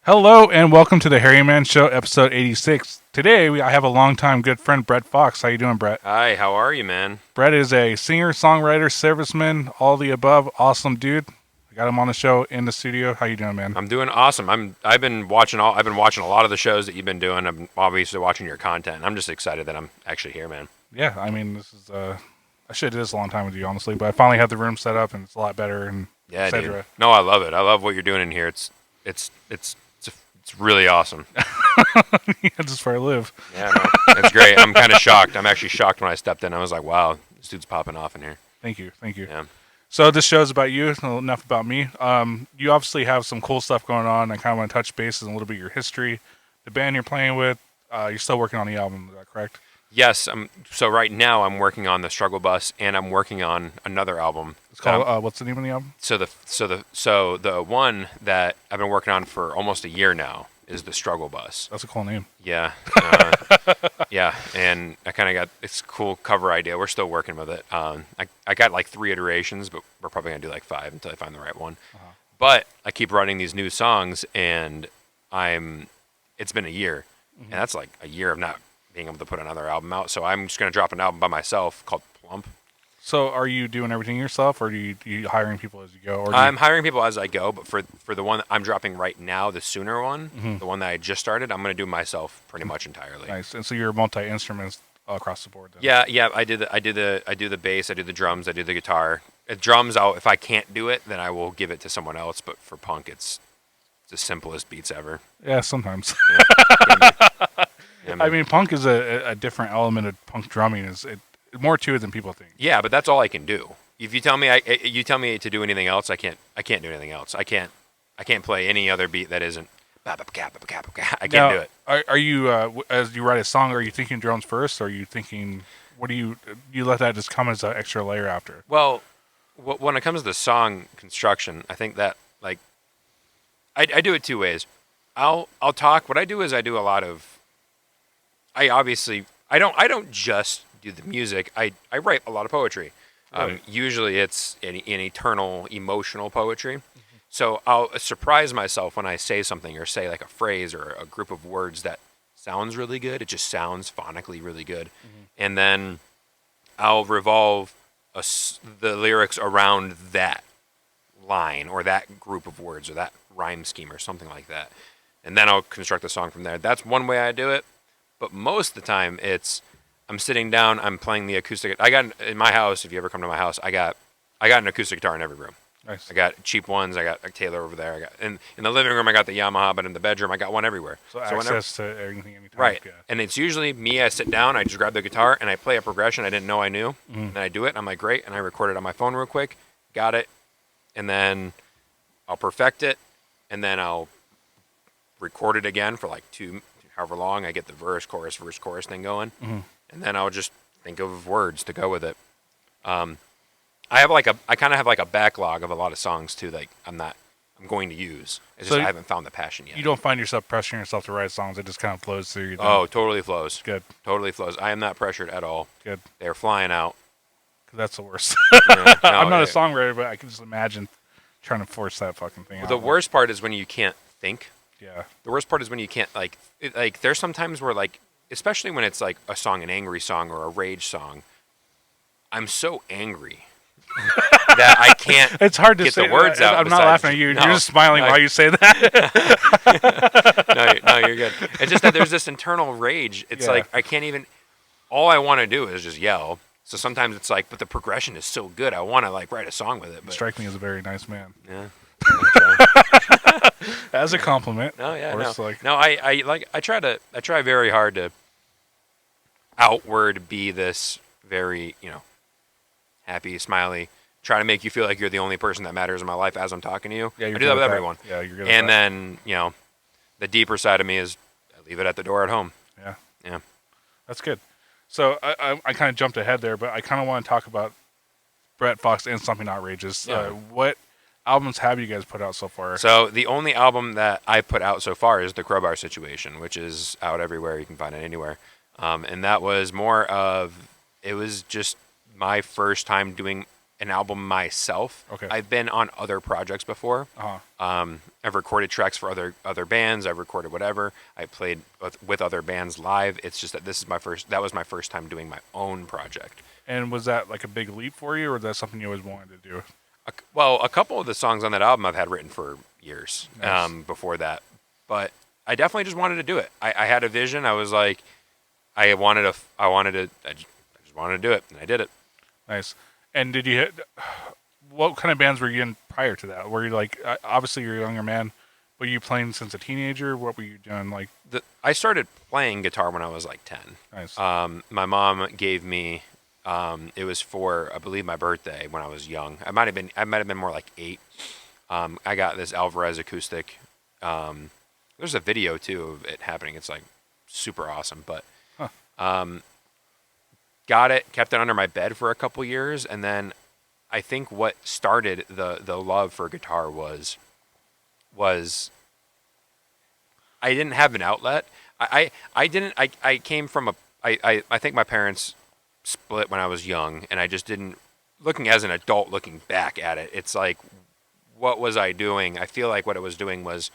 Hello and welcome to the Harry Man Show, episode 86. Today I have a longtime good friend, Brett Fox. How you doing, Brett? Hi, how are you, man? Brett is a singer, songwriter, serviceman, all the above. Awesome dude. I got him on the show in the studio. How you doing, man? I'm doing awesome. I've been watching a lot of the shows that you've been doing. I'm obviously watching your content. I'm just excited that I'm actually here, man. Yeah, I mean, this is I should have did this a long time with you, honestly, but I finally have the room set up and it's a lot better and Yeah, dude. etc. No, I love it. I love what you're doing in here. It's really awesome. Yeah, this is where I live. Yeah, no, it's great. I'm kind of shocked. I'm actually shocked when I stepped in. I was like, wow, this dude's popping off in here. Thank you, thank you. Yeah. So this show's about you, enough about me. You obviously have some cool stuff going on. I kind of want to touch bases on a little bit of your history, the band you're playing with. You're still working on the album, is that correct? Yes. So right now I'm working on the Struggle Bus, and I'm working on another album. It's called, what's the name of the album? So the one that I've been working on for almost a year now is the Struggle Bus. That's a cool name. Yeah, yeah, and I kind of got it's a cool cover idea. We're still working with it. I got like 3 iterations, but we're probably gonna do like 5 until I find the right one. But I keep writing these new songs, and it's been a year, and that's like a year of not being able to put another album out. So I'm just gonna drop an album by myself called Plump. So are you doing everything yourself, or you hiring people as you go? Or I'm hiring people as I go, but for the one that I'm dropping right now, the Sooner one, the one that I just started, I'm gonna do myself pretty much entirely. Nice. And so you're multi instruments across the board. Then. Yeah. I do the bass, I do the drums, I do the guitar. Drums, if I can't do it, then I will give it to someone else. But for punk, it's the simplest beats ever. Yeah, sometimes. Yeah, I mean, punk is a different element of punk drumming. Is it more to it than people think? yeah, but that's all I can do. If you tell me to do anything else, I can't do anything else. I can't play any other beat that isn't. I can't do it. Are you as you write a song? Are you thinking drums first, or are you thinking? What do you let that just come as an extra layer after? Well, when it comes to song construction, I think that like I do it 2 ways. I'll talk. What I do is I do a lot of. I don't just do the music. I write a lot of poetry. Right. Usually it's an eternal emotional poetry. So I'll surprise myself when I say something or say like a phrase or a group of words that sounds really good. It just sounds phonically really good. And then I'll revolve the lyrics around that line or that group of words or that rhyme scheme or something like that. And then I'll construct the song from there. That's one way I do it. But most of the time, I'm sitting down, I'm playing the acoustic. I got in my house. If you ever come to my house, I got an acoustic guitar in every room. Nice. I got cheap ones. I got a Taylor over there. I got in the living room. I got the Yamaha, but in the bedroom, I got one everywhere. So access to everything anytime. Right. Yeah. And it's usually me. I sit down. I just grab the guitar and I play a progression I didn't know I knew. And I do it. And I'm like, great. And I record it on my phone real quick. Got it. And then I'll perfect it. And then I'll record it again for like however long. I get the verse, chorus thing going, and then I'll just think of words to go with it. I kind of have like a backlog of a lot of songs too. Like I'm going to use. It's So just I haven't found the passion yet. You don't find yourself pressuring yourself to write songs. It just kind of flows through you. Oh, totally flows. Good. Totally flows. I am not pressured at all. Good. They're flying out. 'Cause that's the worst. Yeah, no, I'm not a yeah. songwriter, but I can just imagine trying to force that fucking thing out. The worst part is when you can't think. Yeah. The worst part is when you can't like there's some times where like especially when it's like a song, an angry song or a rage song, I'm so angry that I can't It's hard to get say the words out. I'm not besides- laughing at you. No, You're just smiling no, while you say that. no, you're good. It's just that there's this internal rage. It's Yeah. like I can't even. All I want to do is just yell. So sometimes it's like, but the progression is so good. I want to like write a song with it. But Strike me as a very nice man. yeah. As a compliment. No, yeah, Of no. course, like- No, I try very hard to outward be this very, happy, smiley, try to make you feel like you're the only person that matters in my life as I'm talking to you. Yeah, I you're do good that with at everyone. Yeah, you're good And at that. then, the deeper side of me is I leave it at the door at home. Yeah. Yeah. That's good. So I kind of jumped ahead there, but I kind of want to talk about Brett Fox and Something Outrageous. Yeah. What albums have you guys put out so far? So the only album that I put out so far is the Crowbar Situation, which is out everywhere. You can find it anywhere. And that was more of, it was just my first time doing an album myself. Okay. I've been on other projects before. I've recorded tracks for other bands. I've recorded whatever. I played with other bands live. It's just that that was my first time doing my own project. And was that like a big leap for you, or was that something you always wanted to do? Well, a couple of the songs on that album I've had written for years. Nice. Before that, but I definitely just wanted to do it. I had a vision. I was like, I just wanted to do it, and I did it. Nice. And did you? What kind of bands were you in prior to that? Were you like, obviously you're a younger man, but you playing since a teenager? What were you doing? Like, I started playing guitar when I was like 10. nice. My mom gave me. It was for, I believe, my birthday when I was young. I might have been more like 8. I got this Alvarez acoustic. There's a video too of it happening. It's like super awesome. But got it, kept it under my bed for a couple years, and then I think what started the love for guitar was I didn't have an outlet. I came from I think my parents split when I was young, and I just didn't, looking as an adult, looking back at it, it's like, what was I doing? I feel like what I was doing was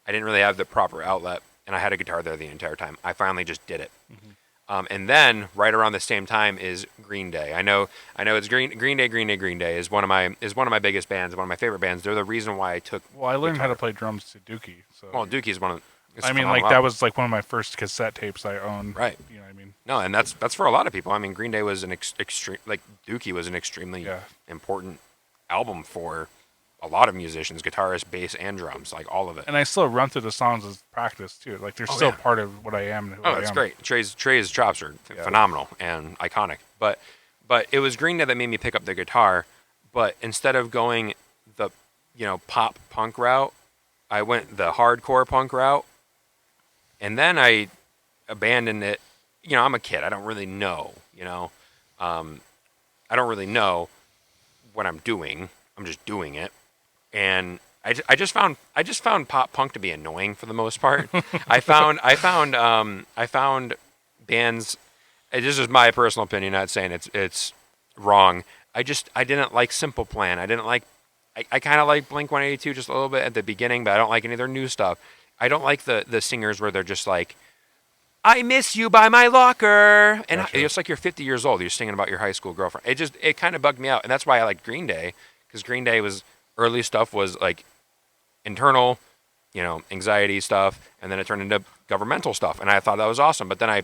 I didn't really have the proper outlet, and I had a guitar there the entire time. I finally just did it. Mm-hmm. And then right around the same time is Green Day. I know it's Green Day is one of my biggest bands, one of my favorite bands. They're the reason why I took. Well, I learned how to play drums to Dookie. So. Well, Dookie is one of. I mean, like that was like one of my first cassette tapes I owned. Right. You know what I mean? No, and that's for a lot of people. I mean, Green Day was an extreme, like Dookie was an extremely important album for a lot of musicians, guitarists, bass, and drums, like all of it. And I still run through the songs as practice too. Like they're still part of what I am. And who I it's am. great. Trey's chops are phenomenal and iconic. But it was Green Day that made me pick up the guitar. But instead of going the pop punk route, I went the hardcore punk route. And then I abandoned it. I'm a kid. I don't really know. I don't really know what I'm doing. I'm just doing it. And I just found pop punk to be annoying for the most part. I found bands. This is my personal opinion. Not saying it's wrong. I didn't like Simple Plan. I kind of like Blink-182 just a little bit at the beginning, but I don't like any of their new stuff. I don't like the singers where they're just like, I miss you by my locker. And it's like you're 50 years old. You're singing about your high school girlfriend. It kind of bugged me out. And that's why I liked Green Day, because Green Day early stuff was like internal, anxiety stuff. And then it turned into governmental stuff. And I thought that was awesome. But then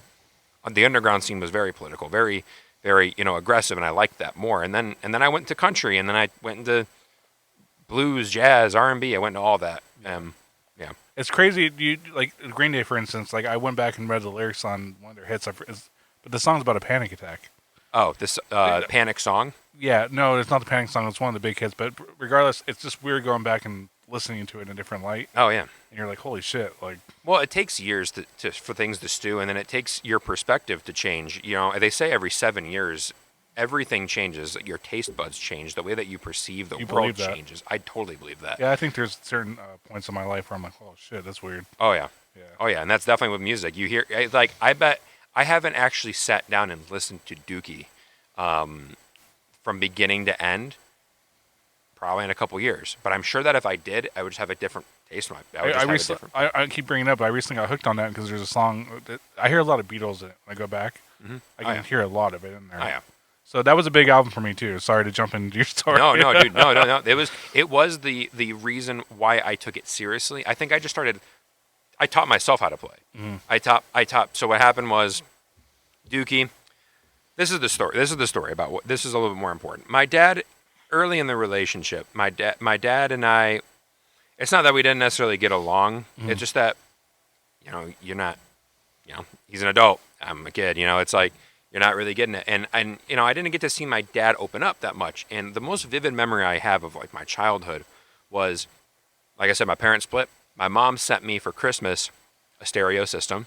the underground scene was very political, very, very, aggressive. And I liked that more. And then I went to country, and then I went into blues, jazz, R&B. I went into all that. Yeah. It's crazy. You like Green Day, for instance. Like I went back and read the lyrics on one of their hits, but the song's about a panic attack. Oh, this Panic song? Yeah, no, it's not the Panic song. It's one of the big hits. But regardless, it's just weird going back and listening to it in a different light. Oh yeah. And you're like, holy shit! Like, well, it takes years for things to stew, and then it takes your perspective to change. They say every 7 years, everything changes. Your taste buds change. The way that you perceive the world changes. I totally believe that. Yeah, I think there's certain points in my life where I'm like, oh shit, that's weird. Oh yeah. Oh yeah, and that's definitely with music. You hear like I bet I haven't actually sat down and listened to Dookie from beginning to end probably in a couple years. But I'm sure that if I did, I would just have a different taste. I keep bringing it up. I recently got hooked on that because there's a song that I hear a lot of Beatles in it. When I go back, I can hear a lot of it in there. Oh yeah. So that was a big album for me too. Sorry to jump into your story. No, dude, no. It was the reason why I took it seriously. I think I taught myself how to play. Mm-hmm. I taught. So what happened was, Dookie. This is the story about what. This is a little bit more important. My dad, early in the relationship, my dad and I. It's not that we didn't necessarily get along. Mm-hmm. It's just that, you're not. He's an adult. I'm a kid. It's like. You're not really getting it. And I didn't get to see my dad open up that much. And the most vivid memory I have of like my childhood was, like I said, my parents split. My mom sent me for Christmas a stereo system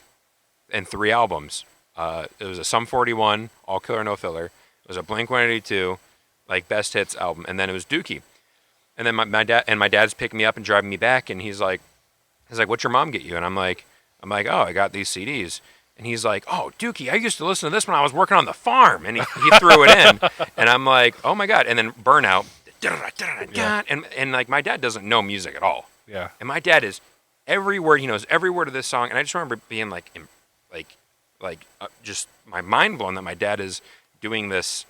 and 3 albums. It was a Sum 41, All Killer No Filler. It was a Blink-182, like best hits album. And then it was Dookie. And then my dad's picking me up and driving me back. And he's like, what'd your mom get you? And I'm like, oh, I got these CDs. And he's like, "Oh, Dookie, I used to listen to this when I was working on the farm." And he threw it in, and I'm like, "Oh my god!" And then Burnout, Yeah. and like my dad doesn't know music at all, Yeah. and my dad is every word. He knows every word of this song, and I just remember being like, just my mind blown that my dad is doing this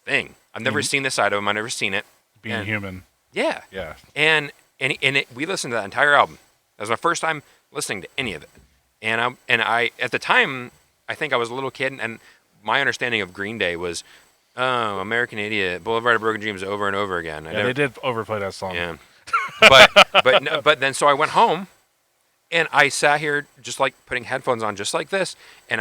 thing. I've never seen this side of him. I've never seen it. Being And- human. Yeah, Yeah. and we listened to that entire album. That was my first time listening to any of it. And I at the time, I think I was a little kid, and my understanding of Green Day was, oh, American Idiot, Boulevard of Broken Dreams, over and over again. Yeah, they did overplay that song. Yeah, but then so I went home, and I sat here just like putting headphones on, just like this, and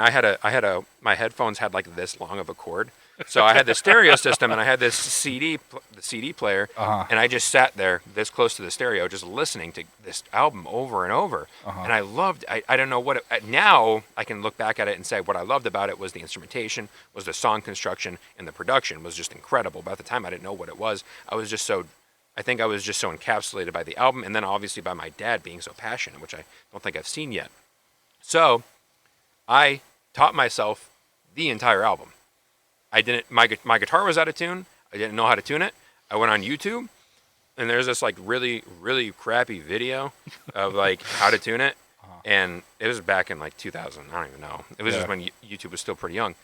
my headphones had like this long of a cord. So I had the stereo system, and I had this the CD player, and I just sat there this close to the stereo, just listening to this album over and over. And I loved. I don't know what. Now I can look back at it and say what I loved about it was the instrumentation, was the song construction, and the production was just incredible. But at the time, I didn't know what it was. I think I was just so encapsulated by the album, and then obviously by my dad being so passionate, which I don't think I've seen yet. So I taught myself the entire album. I didn't. My guitar was out of tune. I didn't know how to tune it. I went on YouTube, and there's this like really really crappy video of like how to tune it, and it was back in like 2000. I don't even know. It was just when YouTube was still pretty young.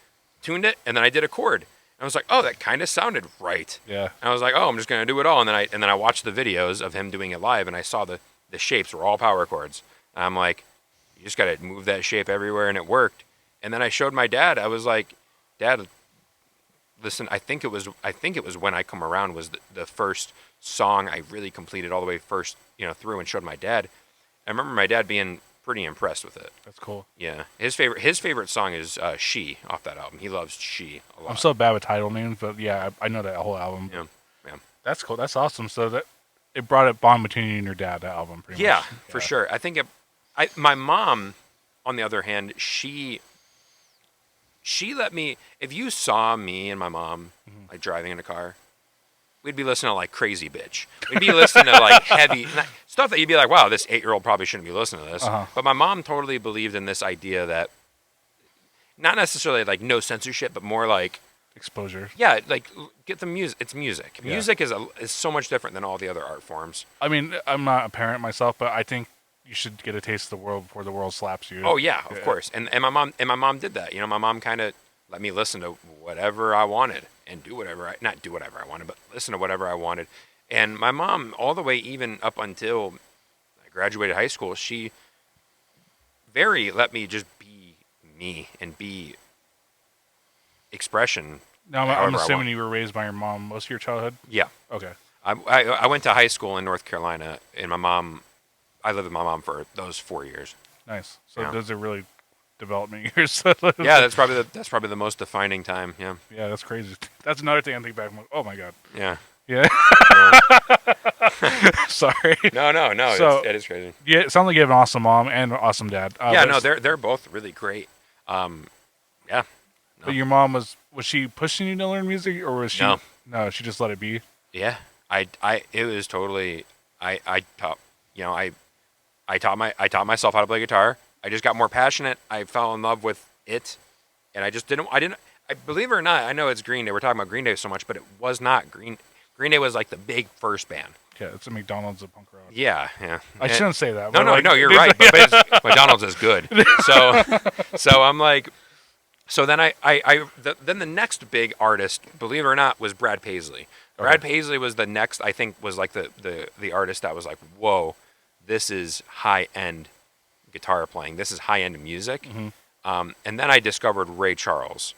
Tuned it, and then I did a chord. And I was like, oh, that kind of sounded right. Yeah. And I was like, oh, I'm just gonna do it all. And then I watched the videos of him doing it live, and I saw the shapes were all power chords. And I'm like, you just gotta move that shape everywhere, and it worked. And then I showed my dad. I was like, Dad, listen, I think it was When I Come Around was the first song I really completed all the way first, through, and showed my dad. I remember my dad being pretty impressed with it. That's cool. Yeah, his favorite song is "She" off that album. He loves "She" a lot. I'm so bad with title names, but yeah, I know that whole album. Yeah. That's cool. That's awesome. So that it brought a bond between you and your dad. That album, pretty Yeah, much. for sure. I think my mom, on the other hand, she let me. If you saw me and my mom like driving in a car, we'd be listening to like Crazy Bitch. We'd be listening to like heavy stuff that you'd be like, wow, this 8-year-old probably shouldn't be listening to this. But my mom totally believed in this idea that not necessarily like no censorship, but more like Exposure. yeah, like get the music. It's music. Yeah. Music is so much different than all the other art forms. I mean, I'm not a parent myself, but I think you should get a taste of the world before the world slaps you. Oh yeah, of course. And my mom did that. My mom kind of let me listen to whatever I wanted and do whatever not do whatever I wanted, but listen to whatever I wanted. And my mom, all the way even up until I graduated high school, she very let me just be me and be expression. Now, I'm however I assuming want. you were raised by your mom most of your childhood. Yeah. Okay. I went to high school in North Carolina, and I lived with my mom for those 4 years. Nice. So Yeah. those are really development years. Yeah, that's probably the most defining time. Yeah. Yeah, that's crazy. That's another thing I think back. I'm like, oh my god. Yeah. Yeah. Sorry. No. So- it is crazy. Yeah, it sounds like you have an awesome mom and an awesome dad. Yeah, but no, they're both really great. Yeah. But your mom was she pushing you to learn music, or was she? No. No, she just let it be. Yeah. It was totally. I taught myself how to play guitar. I just got more passionate. I fell in love with it, and I believe it or not, I know it's Green Day. We're talking about Green Day so much, but it was not Green Day was like the big first band. Yeah, it's a McDonald's of punk rock. Yeah. I shouldn't say that. No, but like, you're right. But McDonald's is good. So I'm like, so then then the next big artist, believe it or not, was Brad Paisley. Brad Paisley was the next, I think, was like the artist that was like, whoa, this is high end guitar playing. This is high end music. And then I discovered Ray Charles.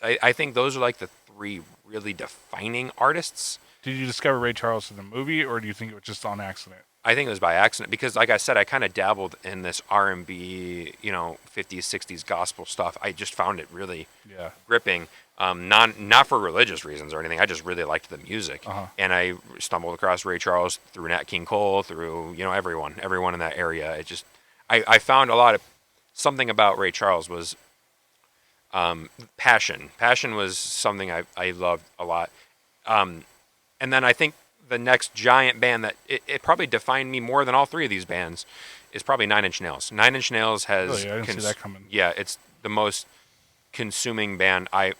I think those are like the three really defining artists. Did you discover Ray Charles in the movie, or do you think it was just on accident? I think it was by accident because, like I said, I kind of dabbled in this R&B, 50s, 60s gospel stuff. I just found it really gripping. Not for religious reasons or anything. I just really liked the music, and I stumbled across Ray Charles through Nat King Cole, through everyone in that area. It just, I found something about Ray Charles was passion. Passion was something I loved a lot. And then I think the next giant band that it probably defined me more than all three of these bands is probably Nine Inch Nails. Nine Inch Nails has Really, I didn't see that coming. yeah, it's the most consuming band. I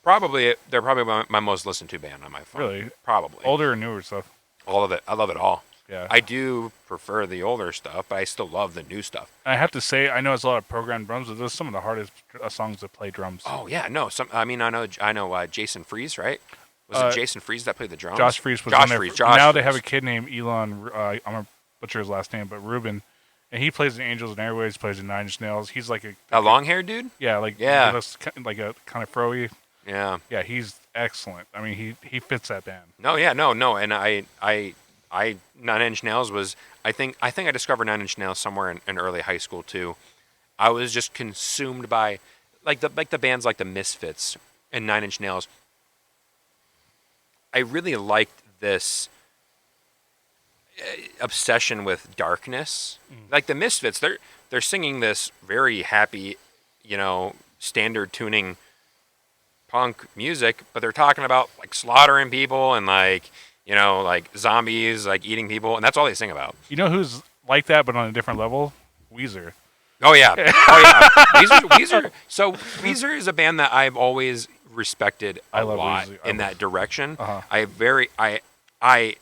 probably they're probably my most listened to band on my phone. Really? Probably. Older or newer stuff? All of it. I love it all. Yeah. I do prefer the older stuff, but I still love the new stuff. I have to say, I know it's a lot of programmed drums, but those are some of the hardest songs to play drums. Oh yeah, no. I know. Jason Freeze, right? Was it Jason Freeze that played the drums? Josh Freese was Josh on Freese. there. Now Freeze. they have a kid named Elon. I'm gonna butcher his last name, but Ruben, and he plays in Angels and Airways. Plays in Nine Inch Nails. He's like a long haired dude. Yeah, like a kind of fro-y. Yeah. Yeah, he's excellent. I mean, he fits that band. No, yeah, no, and I Nine Inch Nails was I think I discovered Nine Inch Nails somewhere in early high school too. I was just consumed by like the bands like the Misfits and Nine Inch Nails. I really liked this obsession with darkness. Like the Misfits, they're singing this very happy, standard tuning punk music, but they're talking about like slaughtering people and like zombies, like eating people, and that's all they sing about. You know who's like that, but on a different level? Weezer. Oh yeah, oh yeah. Weezer. So Weezer is a band that I've always respected a lot in that direction. Uh-huh. I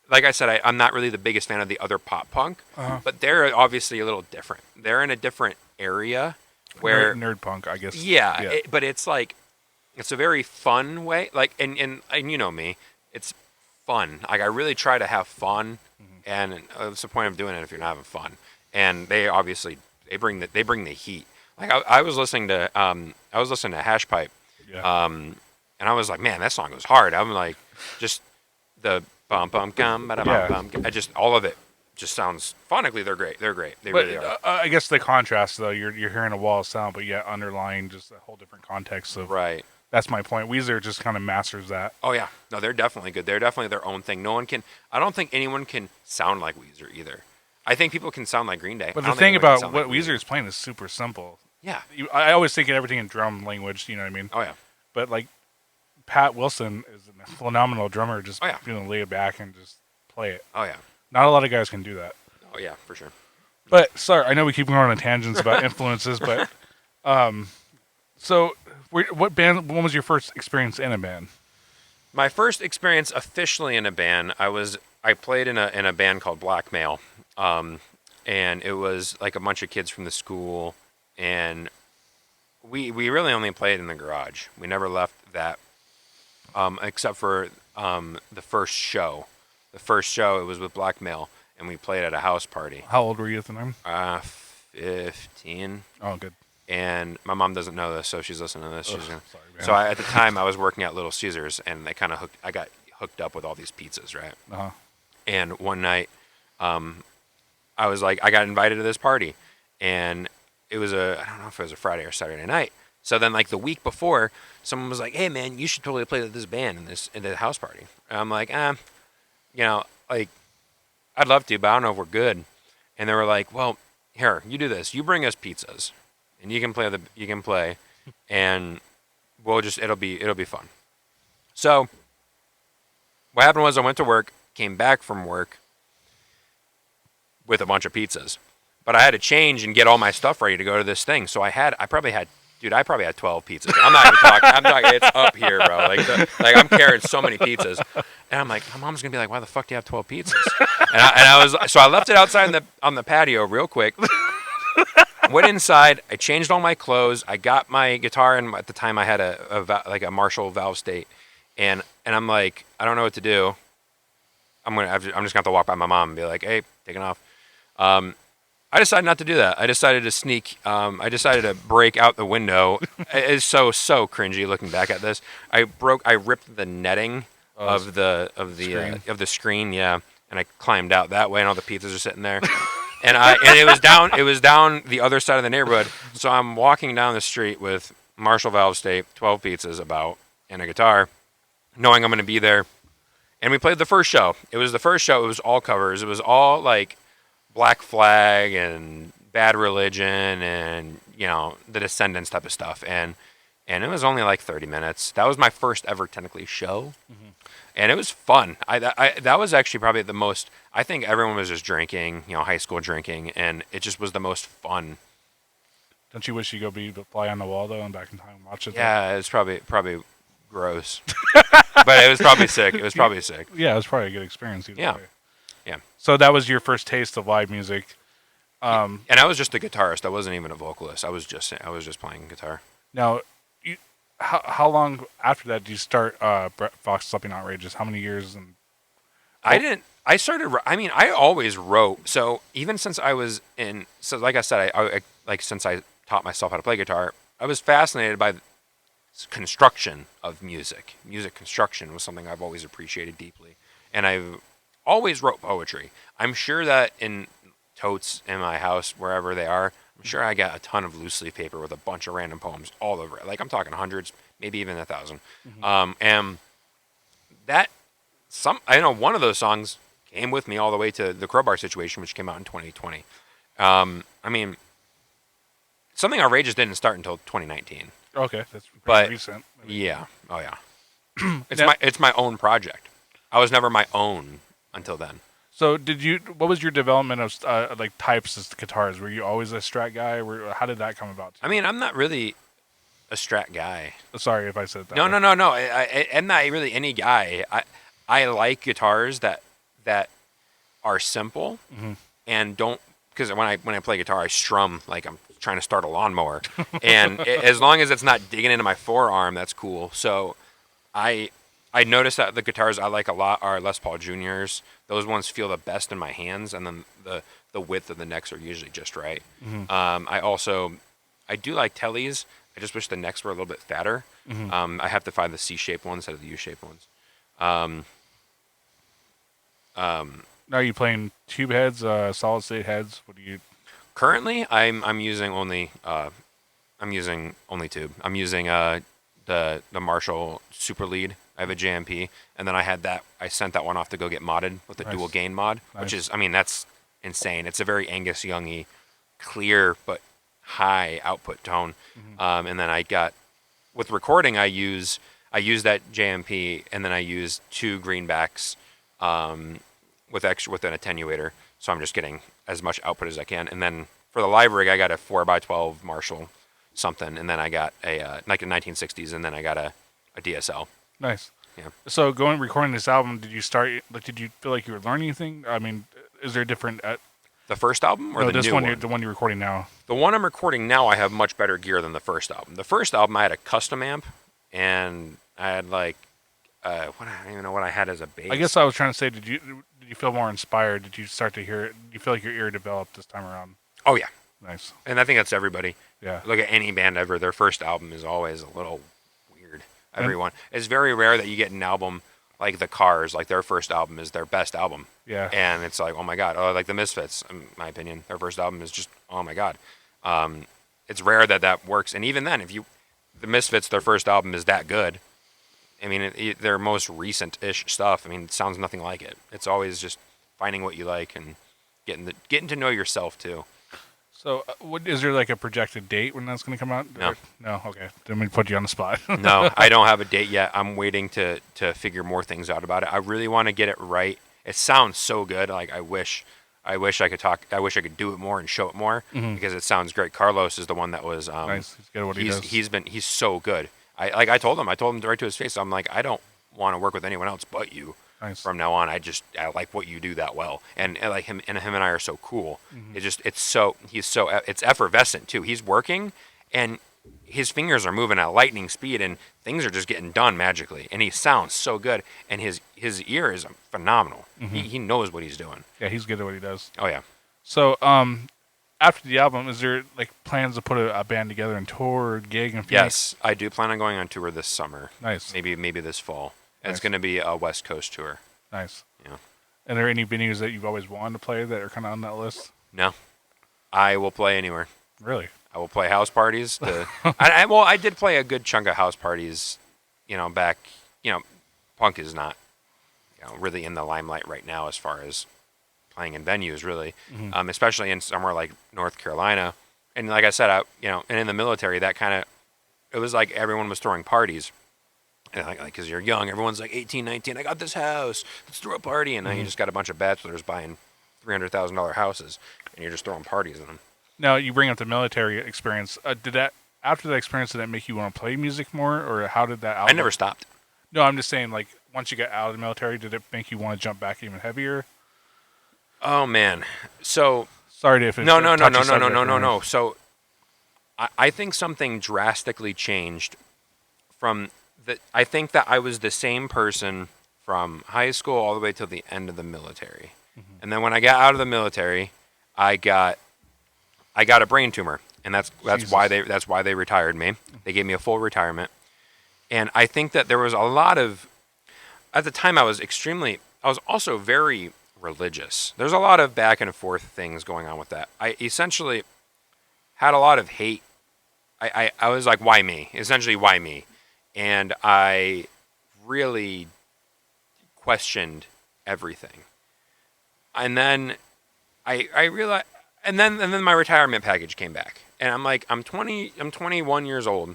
like I said, I'm not really the biggest fan of the other pop punk, but they're obviously a little different. They're in a different area where nerd punk, I guess. Yeah. But it's like it's a very fun way. Like and you know me, it's fun. Like I really try to have fun, and what's the point of doing it if you're not having fun? And they obviously they bring the heat. Like I was listening to Hash Pipe, and I was like, man, that song was hard. I'm like, just the bum bum gum, bum bum. I just all of it just sounds phonically. They're great. They really are. I guess the contrast though, you're hearing a wall of sound, but yet underlying just a whole different context of right. That's my point. Weezer just kind of masters that. Oh yeah, no, they're definitely good. They're definitely their own thing. No one can. I don't think anyone can sound like Weezer either. I think people can sound like Green Day. But the thing about what Weezer is playing is super simple. Yeah. I always think of everything in drum language. You know what I mean? Oh yeah. But like Pat Wilson is a phenomenal drummer. Just lay it back and just play it. Oh yeah. Not a lot of guys can do that. Oh yeah, for sure. But sorry, I know we keep going on tangents about influences, but so what band? When was your first experience in a band? My first experience officially in a band, I played in a band called Blackmail, and it was like a bunch of kids from the school, and we really only played in the garage. We never left that, except for the first show. The first show it was with Blackmail, and we played at a house party. How old were you at the time? 15. Oh, good. And my mom doesn't know this, so she's listening to this. Sorry, man. So at the time, I was working at Little Caesars, and I got hooked up with all these pizzas, right? Uh-huh. And one night, I was like, I got invited to this party, and it was I don't know if it was a Friday or Saturday night. So then, like the week before, someone was like, "Hey, man, you should totally play with this band in the house party." And I'm like, like I'd love to, but I don't know if we're good. And they were like, "Well, here, you do this. You bring us pizzas, and you can play, and we'll just it'll be fun." So what happened was I went to work, came back from work with a bunch of pizzas, but I had to change and get all my stuff ready to go to this thing. So I probably had 12 pizzas. I'm not even talking. I'm talking. It's up here, bro. Like I'm carrying so many pizzas, and I'm like, my mom's gonna be like, "Why the fuck do you have 12 pizzas?" So I left it outside on the patio real quick. Went inside. I changed all my clothes. I got my guitar, and at the time I had a Marshall Valve State, and I'm like, I don't know what to do. I'm just gonna have to walk by my mom and be like, "Hey, taking off." I decided not to do that. I decided to sneak. I decided to break out the window. It's so cringy looking back at this. I ripped the netting of the screen. Yeah, and I climbed out that way, and all the pizzas are sitting there. and it was down the other side of the neighborhood. So I'm walking down the street with Marshall Valve State, 12 pizzas and a guitar, knowing I'm going to be there. And we played the first show. It was the first show. It was all covers. It was all like Black Flag and Bad Religion and the Descendants type of stuff. And and it was only like 30 minutes. That was my first ever technically show, and it was fun. That was actually probably the most. I think everyone was just drinking, high school drinking, and it just was the most fun. Don't you wish you could be a fly on the wall though and back in time and watch it? Yeah, it's probably gross, but it was probably sick. It was probably sick. Yeah, it was probably a good experience. Either Yeah. way. Yeah. So that was your first taste of live music. And I was just a guitarist. I wasn't even a vocalist. I was just playing guitar. Now, how long after that did you start Brett Fox Sleeping Outrageous? How many years? And I started. I mean, I always wrote. So even since I was in. So like I said, since I taught myself how to play guitar, I was fascinated by construction of music. Music construction was something I've always appreciated deeply, and I've always wrote poetry. I'm sure that in totes in my house, wherever they are, I'm sure I got a ton of loose leaf paper with a bunch of random poems all over it. Like I'm talking hundreds, maybe even 1,000. And that I know one of those songs came with me all the way to the Crowbar Situation, which came out in 2020. I mean, Something Outrageous didn't start until 2019. Okay, that's pretty But recent. yeah, oh yeah, Now- it's my own project. I was never my own until then. So what was your development of like types of guitars? Were you always a Strat guy? How did that come about? I mean, I'm not really a Strat guy. Sorry if I said that. No. I'm not really any guy. I like guitars that are simple and don't, because when I play guitar, I strum like I'm trying to start a lawnmower, and as long as it's not digging into my forearm, that's cool. So I noticed that the guitars I like a lot are Les Paul Juniors. Those ones feel the best in my hands, and then the width of the necks are usually just right. I do like Tellys. I just wish the necks were a little bit fatter. I have to find the C-shaped ones instead of the U-shaped ones. Now are you playing tube heads, solid state heads? What do you? Currently, I'm using only tube. I'm using the Marshall Super Lead. I have a JMP, and then I sent that one off to go get modded with the dual gain mod, which is, I mean, that's insane. It's a very Angus Youngy, clear but high output tone. And then with recording, I use that JMP, and then I use 2 greenbacks with an attenuator, so I'm just getting as much output as I can. And then for the live rig, I got a 4x12 Marshall something, and then I got like a 1960s, and then I got a DSL. Nice. Yeah. So recording this album, did you feel like you were learning anything? I mean, is there different? The first album or no, the this new one? one? The one you're recording now. The one I'm recording now, I have much better gear than the first album. The first album, I had a custom amp, and I had like, I don't even know what I had as a bass. I guess I was trying to say, did you feel more inspired? Did you start to hear it? Do you feel like your ear developed this time around? Oh yeah. Nice. And I think that's everybody. Yeah. Look at any band ever. Their first album is always a little weird. Everyone. It's very rare that you get an album like the Cars, like their first album is their best album. Yeah. And it's like, oh my God. Oh, like the Misfits, in my opinion, their first album is just, oh my God. It's rare that works. And even then, the Misfits, their first album is that good. I mean, their most recent-ish stuff, I mean, it sounds nothing like it. It's always just finding what you like and getting to know yourself too. So, is there like a projected date when that's going to come out? No. No. Okay. Didn't mean to put you on the spot. No, I don't have a date yet. I'm waiting to figure more things out about it. I really want to get it right. It sounds so good. Like I wish I could talk. I wish I could do it more and show it more because it sounds great. Carlos is the one that was Nice. He's good at what he does. He's so good. I told him right to his face. I'm like, I don't want to work with anyone else but you. Nice. From now on, I like what you do that well, and like him and I are so cool. It's effervescent too. He's working, and his fingers are moving at lightning speed, and things are just getting done magically. And he sounds so good, and his ear is phenomenal. He knows what he's doing. Yeah, he's good at what he does. Oh yeah. So, after the album, is there like plans to put a band together and tour or gig in Phoenix? Yes, I do plan on going on tour this summer. Nice. Maybe this fall. And Nice. it's going to be a West Coast tour. Nice. Yeah. And are there any venues that you've always wanted to play that are kind of on that list? No, I will play anywhere. Really? I will play house parties. I did play a good chunk of house parties, back. Punk is not, really in the limelight right now as far as playing in venues, really, especially in somewhere like North Carolina. And like I said, and in the military, that kind of it was like everyone was throwing parties. And like, because you're young, everyone's like 18, 19. I got this house. Let's throw a party. And then you just got a bunch of bachelors buying $300,000 houses, and you're just throwing parties in them. Now you bring up the military experience. Did that after that experience, did that make you want to play music more, or how did that? I never stopped. No, I'm just saying, like, once you got out of the military, did it make you want to jump back even heavier? Oh man. So Sorry if it's no. So I think something drastically changed from the. I think that I was the same person from high school all the way till the end of the military, and then when I got out of the military, I got a brain tumor, and that's why they retired me. They gave me a full retirement, and I think that there was a lot of. At the time, I was also very religious. There's a lot of back and forth things going on with that. I essentially had a lot of hate. I was like, why me? Essentially, why me? And I really questioned everything. And then I realized, and then my retirement package came back, and I'm like, I'm 21 years old,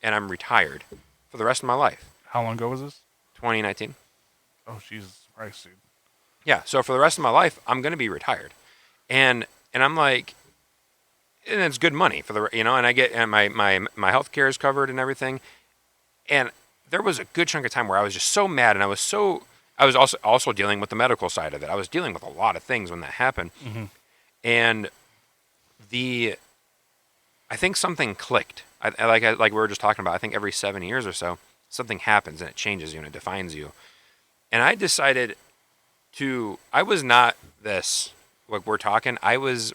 and I'm retired for the rest of my life. How long ago was this? 2019. Oh, Jesus Christ, dude. Yeah, so for the rest of my life, I'm going to be retired. And I'm like, and it's good money for the, and I get, and my health care is covered and everything. And there was a good chunk of time where I was just so mad, and I was also dealing with the medical side of it. I was dealing with a lot of things when that happened. Mm-hmm. And I think something clicked. Like we were just talking about, I think every 7 years or so, something happens and it changes you and it defines you. And I decided I was not this, like we're talking, I was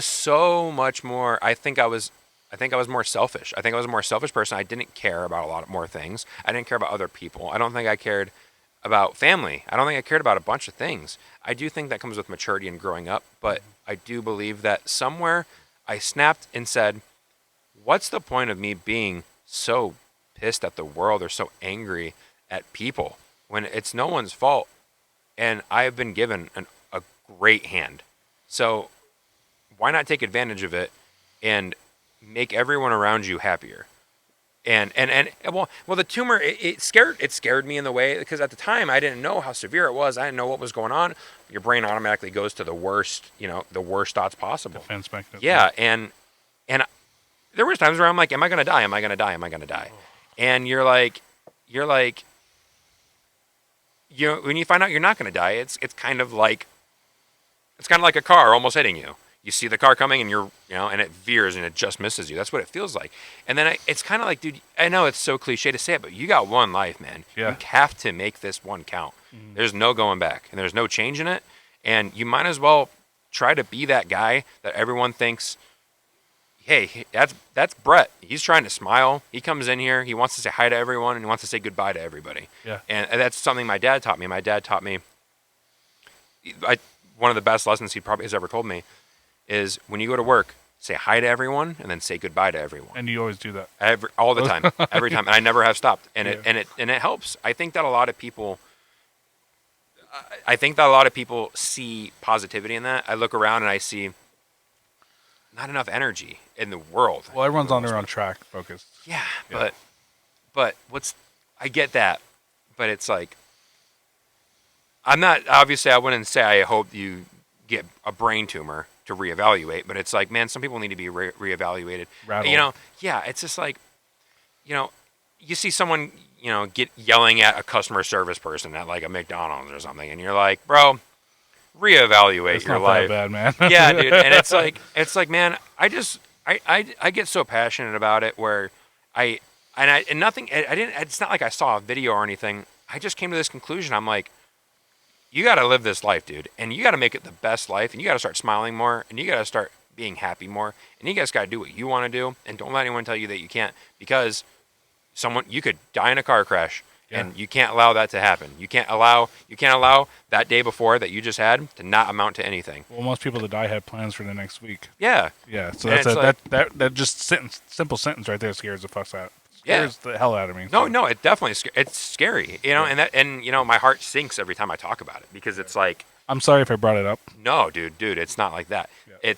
so much more, I think I was more selfish. I think I was a more selfish person. I didn't care about a lot more things. I didn't care about other people. I don't think I cared about family. I don't think I cared about a bunch of things. I do think that comes with maturity and growing up, but I do believe that somewhere I snapped and said, what's the point of me being so pissed at the world or so angry at people when it's no one's fault? And I have been given a great hand. So why not take advantage of it and make everyone around you happier? And well, the tumor, it scared me in the way, because at the time I didn't know how severe it was. I didn't know what was going on. Your brain automatically goes to the worst thoughts possible. Defense mechanism. Yeah, and there was times where I'm like, am I going to die? Am I going to die? Am I going to die? And you're like, when you find out you're not going to die, it's kind of like a car almost hitting you. You see the car coming, and and it veers and it just misses you. That's what it feels like. And then it's kind of like, dude, I know it's so cliche to say it, but you got one life, man. Yeah. You have to make this one count. Mm-hmm. There's no going back, and there's no changing it. And you might as well try to be that guy that everyone thinks, hey, that's Brett. He's trying to smile. He comes in here. He wants to say hi to everyone, and he wants to say goodbye to everybody. Yeah. And that's something my dad taught me. My dad taught me, one of the best lessons he probably has ever told me is, when you go to work, say hi to everyone and then say goodbye to everyone. And you always do that. All the time, every time. And I never have stopped. And Yeah. it helps. I think that a lot of people see positivity in that. I look around and I see not enough energy in the world. Well, everyone's on their own track, focused. Yeah, Yeah. but I get that, but it's like, I'm not, obviously I wouldn't say I hope you get a brain tumor to reevaluate, but it's like, man, some people need to be reevaluated. Rattled. Yeah, it's just like, you see someone, get yelling at a customer service person at like a McDonald's or something, and you're like, bro, reevaluate It's your not life. that bad, man. Yeah, dude. And it's like, man, I get so passionate about it where it's not like I saw a video or anything. I just came to this conclusion. I'm like, you got to live this life, dude. And you got to make it the best life. And you got to start smiling more. And you got to start being happy more. And you guys got to do what you want to do. And don't let anyone tell you that you can't, because you could die in a car crash. Yeah. And you can't allow that to happen. You can't allow that day before that you just had to not amount to anything. Well, most people that die have plans for the next week. Yeah. Yeah, so And that's it's that just simple sentence right there scares the fuck out. Yeah. Scares the hell out of me. No, it definitely it's scary, and my heart sinks every time I talk about it, because it's like, I'm sorry if I brought it up. no, dude, it's not like that. Yeah.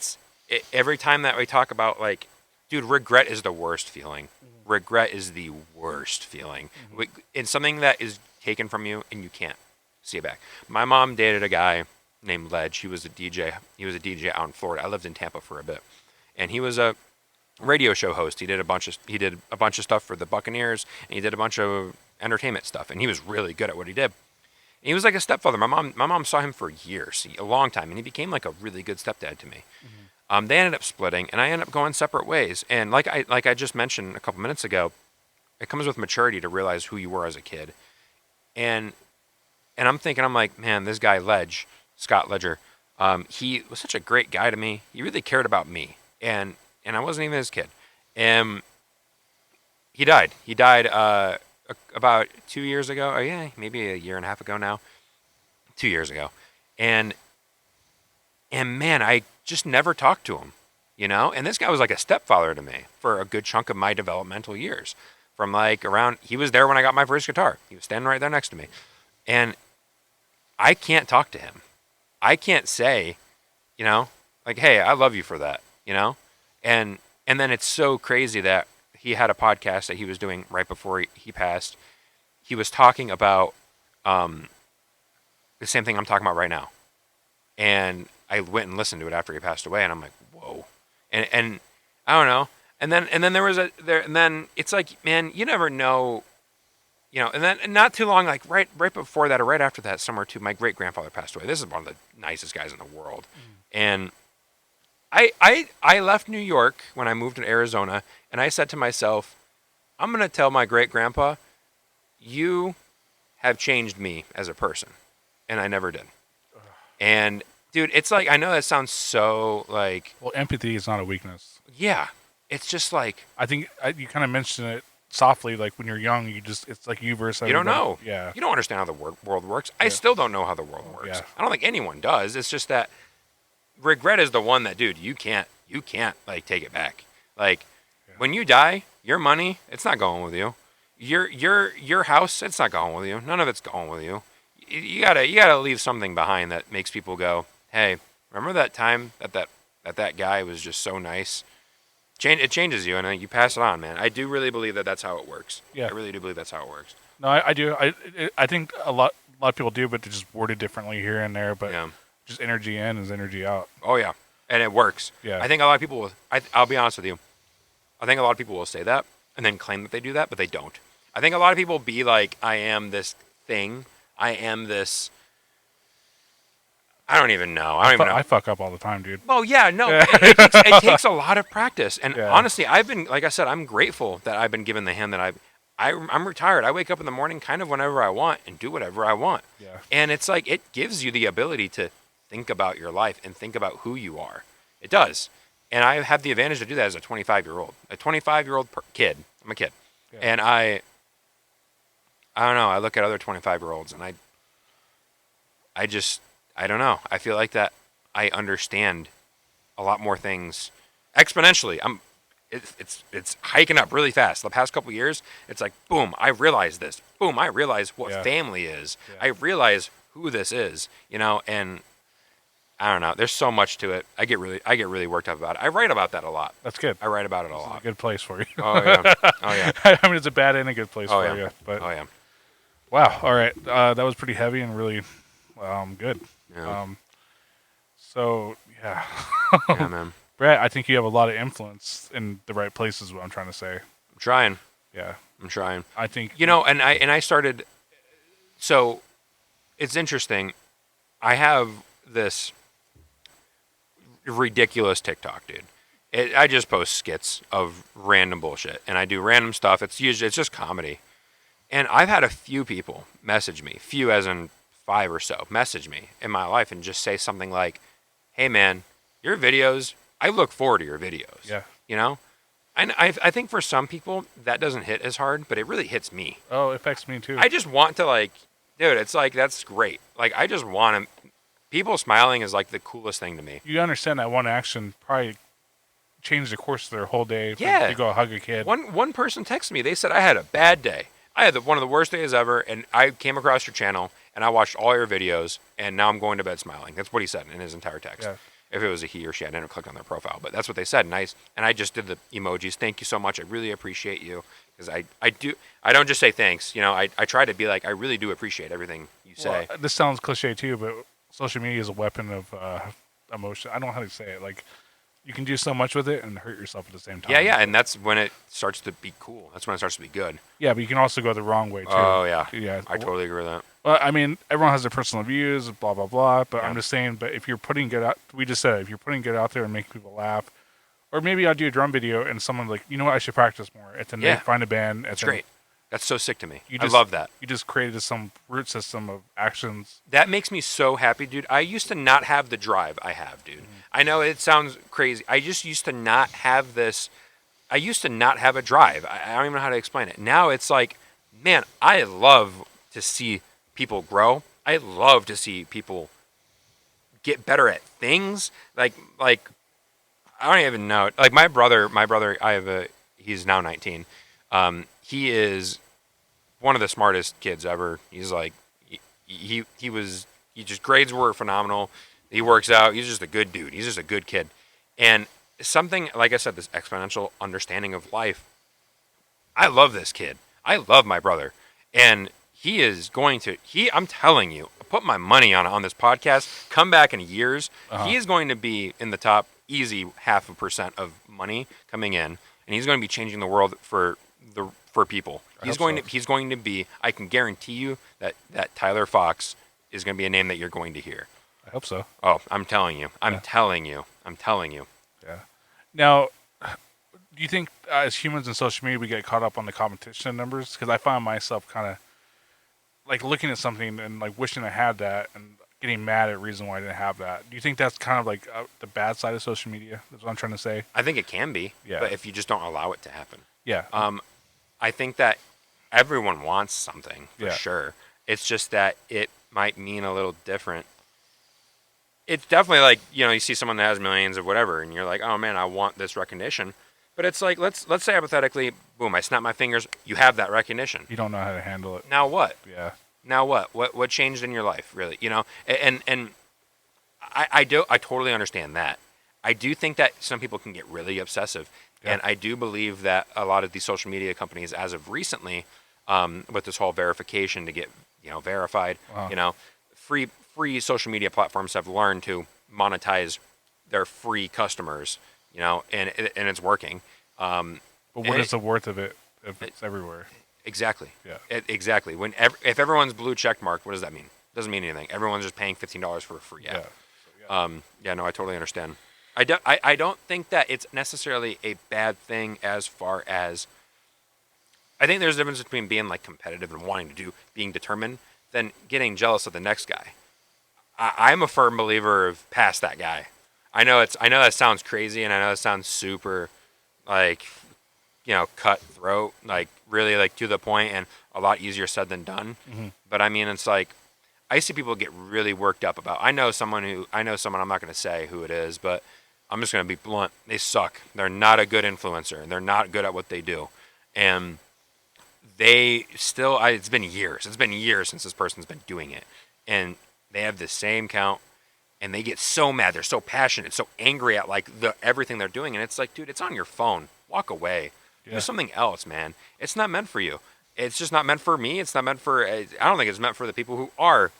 Every time that we talk about like dude, regret is the worst feeling. Regret is the worst feeling. It's something that is taken from you and you can't see it back. My mom dated a guy named Ledge. He was a DJ. He was a DJ out in Florida. I lived in Tampa for a bit, and he was a radio show host. He did a bunch of stuff for the Buccaneers, and he did a bunch of entertainment stuff. And he was really good at what he did. And he was like a stepfather. My mom saw him for years, a long time, and he became like a really good stepdad to me. They ended up splitting, and I ended up going separate ways. And like I just mentioned a couple minutes ago, it comes with maturity to realize who you were as a kid. And I'm thinking, I'm like, man, this guy Scott Ledger, he was such a great guy to me. He really cared about me, and I wasn't even his kid. And he died. He died about 2 years ago. Oh yeah, maybe a year and a half ago now. 2 years ago, and man, I just never talked to him, And this guy was like a stepfather to me for a good chunk of my developmental years. From like around, he was there when I got my first guitar. He was standing right there next to me, and I can't talk to him. I can't say, like, hey, I love you for that, And then it's so crazy that he had a podcast that he was doing right before he passed. He was talking about the same thing I'm talking about right now. And I went and listened to it after he passed away, and I'm like, whoa. And I don't know. And then and then it's like, man, you never know. And then not too long, like right before that or right after that, somewhere too, my great grandfather passed away. This is one of the nicest guys in the world, and I left New York when I moved to Arizona, and I said to myself, I'm gonna tell my great grandpa, you have changed me as a person, and I never did. And dude, it's like, I know that sounds so like, well, empathy is not a weakness. Yeah, it's just like, I think you kind of mentioned it softly, like when you're young, it's like you versus everybody. You don't know. Yeah. You don't understand how the world works. I still don't know how the world works. Yeah. I don't think anyone does. It's just that regret is the one that, dude, you can't like take it back. Like when you die, your money, it's not going with you. Your house, it's not going with you. None of it's going with you. You gotta leave something behind that makes people go, hey, remember that time that guy was just so nice? It changes you, and you pass it on, man. I do really believe that that's how it works. Yeah. I really do believe that's how it works. No, I do. I think a lot of people do, but they just word it differently here and there. But just energy in is energy out. Oh yeah, and it works. Yeah. I think a lot of people will. I'll be honest with you. I think a lot of people will say that and then claim that they do that, but they don't. I think a lot of people be like, I am this thing. I am this. I don't even know. I fuck up all the time, dude. Well, yeah, no. It takes a lot of practice. And honestly, like I said, I'm grateful that I've been given the hand that I'm retired. I wake up in the morning kind of whenever I want and do whatever I want. Yeah. And it's like, it gives you the ability to think about your life and think about who you are. It does. And I have the advantage to do that as a 25-year-old. A 25-year-old kid. I'm a kid. Yeah. And I don't know. I look at other 25-year-olds and I don't know. I feel like that I understand a lot more things exponentially. It's hiking up really fast. The past couple years, it's like, boom, I realize this. Boom, I realize what family is. Yeah. I realize who this is, and I don't know. There's so much to it. I get really worked up about it. I write about that a lot. That's good. I write about it a lot. It's a good place for you. Oh yeah. Oh yeah. I mean, it's a bad and a good place for you. But oh yeah. Wow. All right. That was pretty heavy and really good. Yeah. So yeah. Yeah, man. Brett, I think you have a lot of influence in the right places. What I'm trying to say. I'm trying. Yeah. I'm trying. I think and I started. So, it's interesting. I have this ridiculous TikTok, dude. I just post skits of random bullshit, and I do random stuff. It's just comedy, and I've had a few people message me, few as in 5 or so, message me in my life and just say something like, "Hey, man, your videos. I look forward to your videos." Yeah. And I think for some people that doesn't hit as hard, but it really hits me. Oh, it affects me too. I just want to dude, it's like, that's great. Like, I just want to. People smiling is like the coolest thing to me. You understand that one action probably changed the course of their whole day. Yeah. To go hug a kid. One person texted me. They said, I had a bad day. I had one of the worst days ever, and I came across your channel, and I watched all your videos, and now I'm going to bed smiling. That's what he said in his entire text. Yeah. If it was a he or she, I didn't click on their profile, but that's what they said. And I just did the emojis. Thank you so much. I really appreciate you. Because I don't just say thanks. You know, I try to be like, I really do appreciate everything you say. Well, this sounds cliche too, but social media is a weapon of emotion. I don't know how to say it. Like, you can do so much with it and hurt yourself at the same time. Yeah, and that's when it starts to be cool. That's when it starts to be good. Yeah, but you can also go the wrong way too. Oh yeah, yeah. I totally agree with that. Well, I mean, everyone has their personal views, blah blah blah. But Yeah. I'm just saying. But if you're putting good out, we just said it, if you're putting good out there and making people laugh, or maybe I'll do a drum video and someone's like, you know what, I should practice more. And then Yeah. they find a band. That's great. That's so sick to me. You I just- love that. You just created some root system of actions. That makes me so happy, dude. I used to not have the drive I have, dude. I know it sounds crazy. I just used to not have this. I used to not have a drive. I don't even know how to explain it. Now it's like, man, I love to see people grow. I love to see people get better at things. Like I don't even know. Like my brother, he's now 19. He is one of the smartest kids ever. He's like, he just grades were phenomenal. He works out. He's just a good dude. He's just a good kid. And something, like I said, this exponential understanding of life. I love this kid. I love my brother. And he is going to, I'm telling you, I put my money on this podcast, come back in years. He is going to be in the top easy 0.5% of money coming in. And he's going to be changing the world for people. He's going to be, I can guarantee you that Tyler Fox is going to be a name that you're going to hear. I hope so. Oh, I'm telling you. I'm telling you. Yeah. Now, do you think as humans in social media we get caught up on the competition numbers? Because I find myself kind of like looking at something and like wishing I had that and getting mad at the reason why I didn't have that. Do you think that's kind of like the bad side of social media? That's what I'm trying to say. I think it can be, Yeah. but if you just don't allow it to happen. Yeah. I think that everyone wants something for Yeah. sure. It's just that it might mean a little different. It's definitely like, you know, you see someone that has millions of whatever, and you're like, oh man, I want this recognition. But it's like, let's say hypothetically, boom, I snap my fingers, you have that recognition. You don't know how to handle it. Now what? Yeah. Now what? What changed in your life, really? You know, and I totally understand that. I do think that some people can get really obsessive, Yeah. and I do believe that a lot of these social media companies, as of recently, with this whole verification to get verified, Wow. Free social media platforms have learned to monetize their free customers, and it's working. But what and is the worth of it if it's everywhere? Exactly. Yeah. Exactly. If everyone's blue check mark, what does that mean? Doesn't mean anything. Everyone's just paying $15 for a free app. Yeah. No, I totally understand. I don't think that it's necessarily a bad thing as far as. I think there's a difference between being like competitive and wanting to being determined, than getting jealous of the next guy. I'm a firm believer of past that guy. I know that sounds crazy, and I know it sounds super, like, cutthroat, like really like to the point, and a lot easier said than done. Mhm. But I mean, it's like I see people get really worked up about. I know someone. I'm not going to say who it is, but I'm just going to be blunt. They suck. They're not a good influencer, and they're not good at what they do. And they still. It's been years. It's been years since this person's been doing it, and they have the same count, and they get so mad. They're so passionate, so angry at like everything they're doing, and it's like, dude, it's on your phone. Walk away. Yeah. Do something else, man. It's not meant for you. It's just not meant for me. It's not meant for. I don't think it's meant for the people who are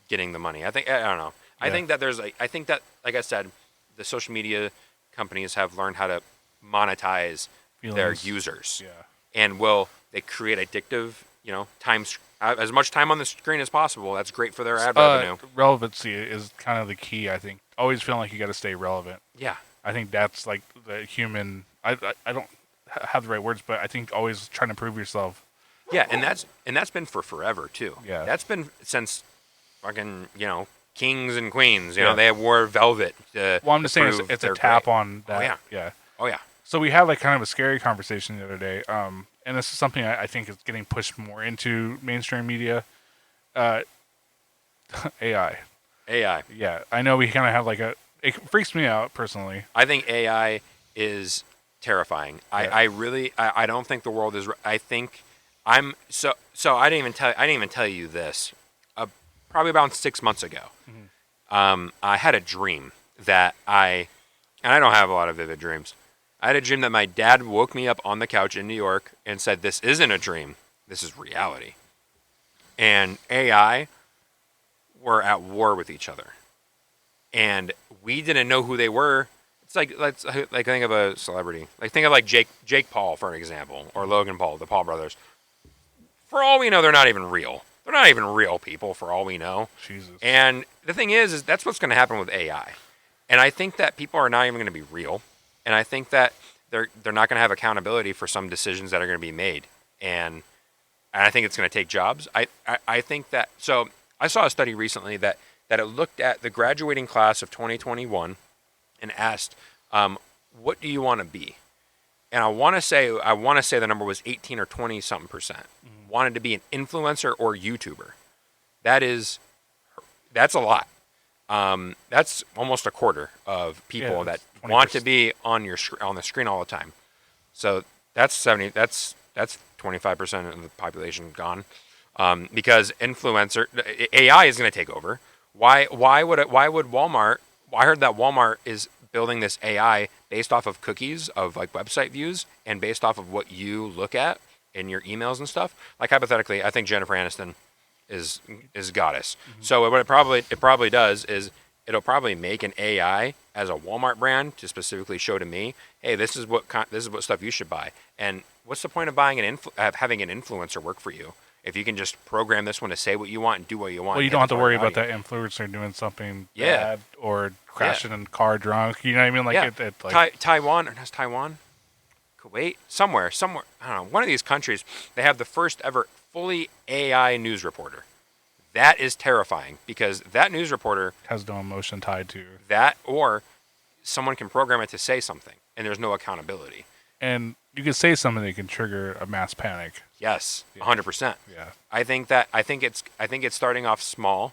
getting the money. I don't know. I Yeah. think that I think that, like I said, the social media companies have learned how to monetize their Feelings. users, Yeah. and they create addictive, times as much time on the screen as possible. That's great for their ad revenue. Relevancy is kind of the key, I think. Always feeling like you got to stay relevant. Yeah. I think that's like the human. I don't have the right words, but I think always trying to prove yourself. Yeah, and that's been for forever too. Yeah. That's been since fucking, kings and queens. Yeah. They wore velvet. Well, I'm just saying it's a tap on that. Oh, yeah. Yeah. Oh yeah. So we had like kind of a scary conversation the other day, and this is something I think is getting pushed more into mainstream media. AI. AI. Yeah, I know we kind of have like it freaks me out personally. I think AI is terrifying. Yeah. I don't think the world is. I think I'm so. I didn't even tell you this. Probably about 6 months ago. Mm-hmm. I had a dream, that and I don't have a lot of vivid dreams. I had a dream that my dad woke me up on the couch in New York and said, "This isn't a dream. This is reality." And AI were at war with each other. And we didn't know who they were. It's like, let's like think of a celebrity. Like think of like Jake Paul, for an example, or Logan Paul, the Paul brothers. For all we know, they're not even real. They're not even real people, for all we know. Jesus. And the thing is that's what's going to happen with AI. And I think that people are not even going to be real. And I think that they're not going to have accountability for some decisions that are going to be made. And I think it's going to take jobs. I think that, so I saw a study recently that it looked at the graduating class of 2021 and asked, what do you want to be? And I want to say the number was 18 or 20 something percent. Mm-hmm. Wanted to be an influencer or YouTuber. That's a lot. That's almost a quarter of people that 20%. Want to be on the screen all the time. So that's 70. That's 25% of the population gone, because AI is going to take over. Why would Walmart? I heard that Walmart is building this AI based off of cookies of like website views and based off of what you look at in your emails and stuff. Like hypothetically, I think Jennifer Aniston is goddess. Mm-hmm. So what it probably does is it'll probably make an AI as a Walmart brand to specifically show to me, hey, this is what stuff you should buy. And what's the point of buying having an influencer work for you if you can just program this one to say what you want and do what you want? Well, you don't have to worry about that influencer doing something bad or crashing in a car drunk. You know what I mean? Like like Taiwan, or not Taiwan, Kuwait, somewhere. I don't know. One of these countries, they have the first ever fully AI news reporter. That is terrifying because that news reporter has no emotion tied to that, or someone can program it to say something, and there's no accountability. And you could say something that can trigger a mass panic. Yes, 100%. Yeah. I think it's starting off small.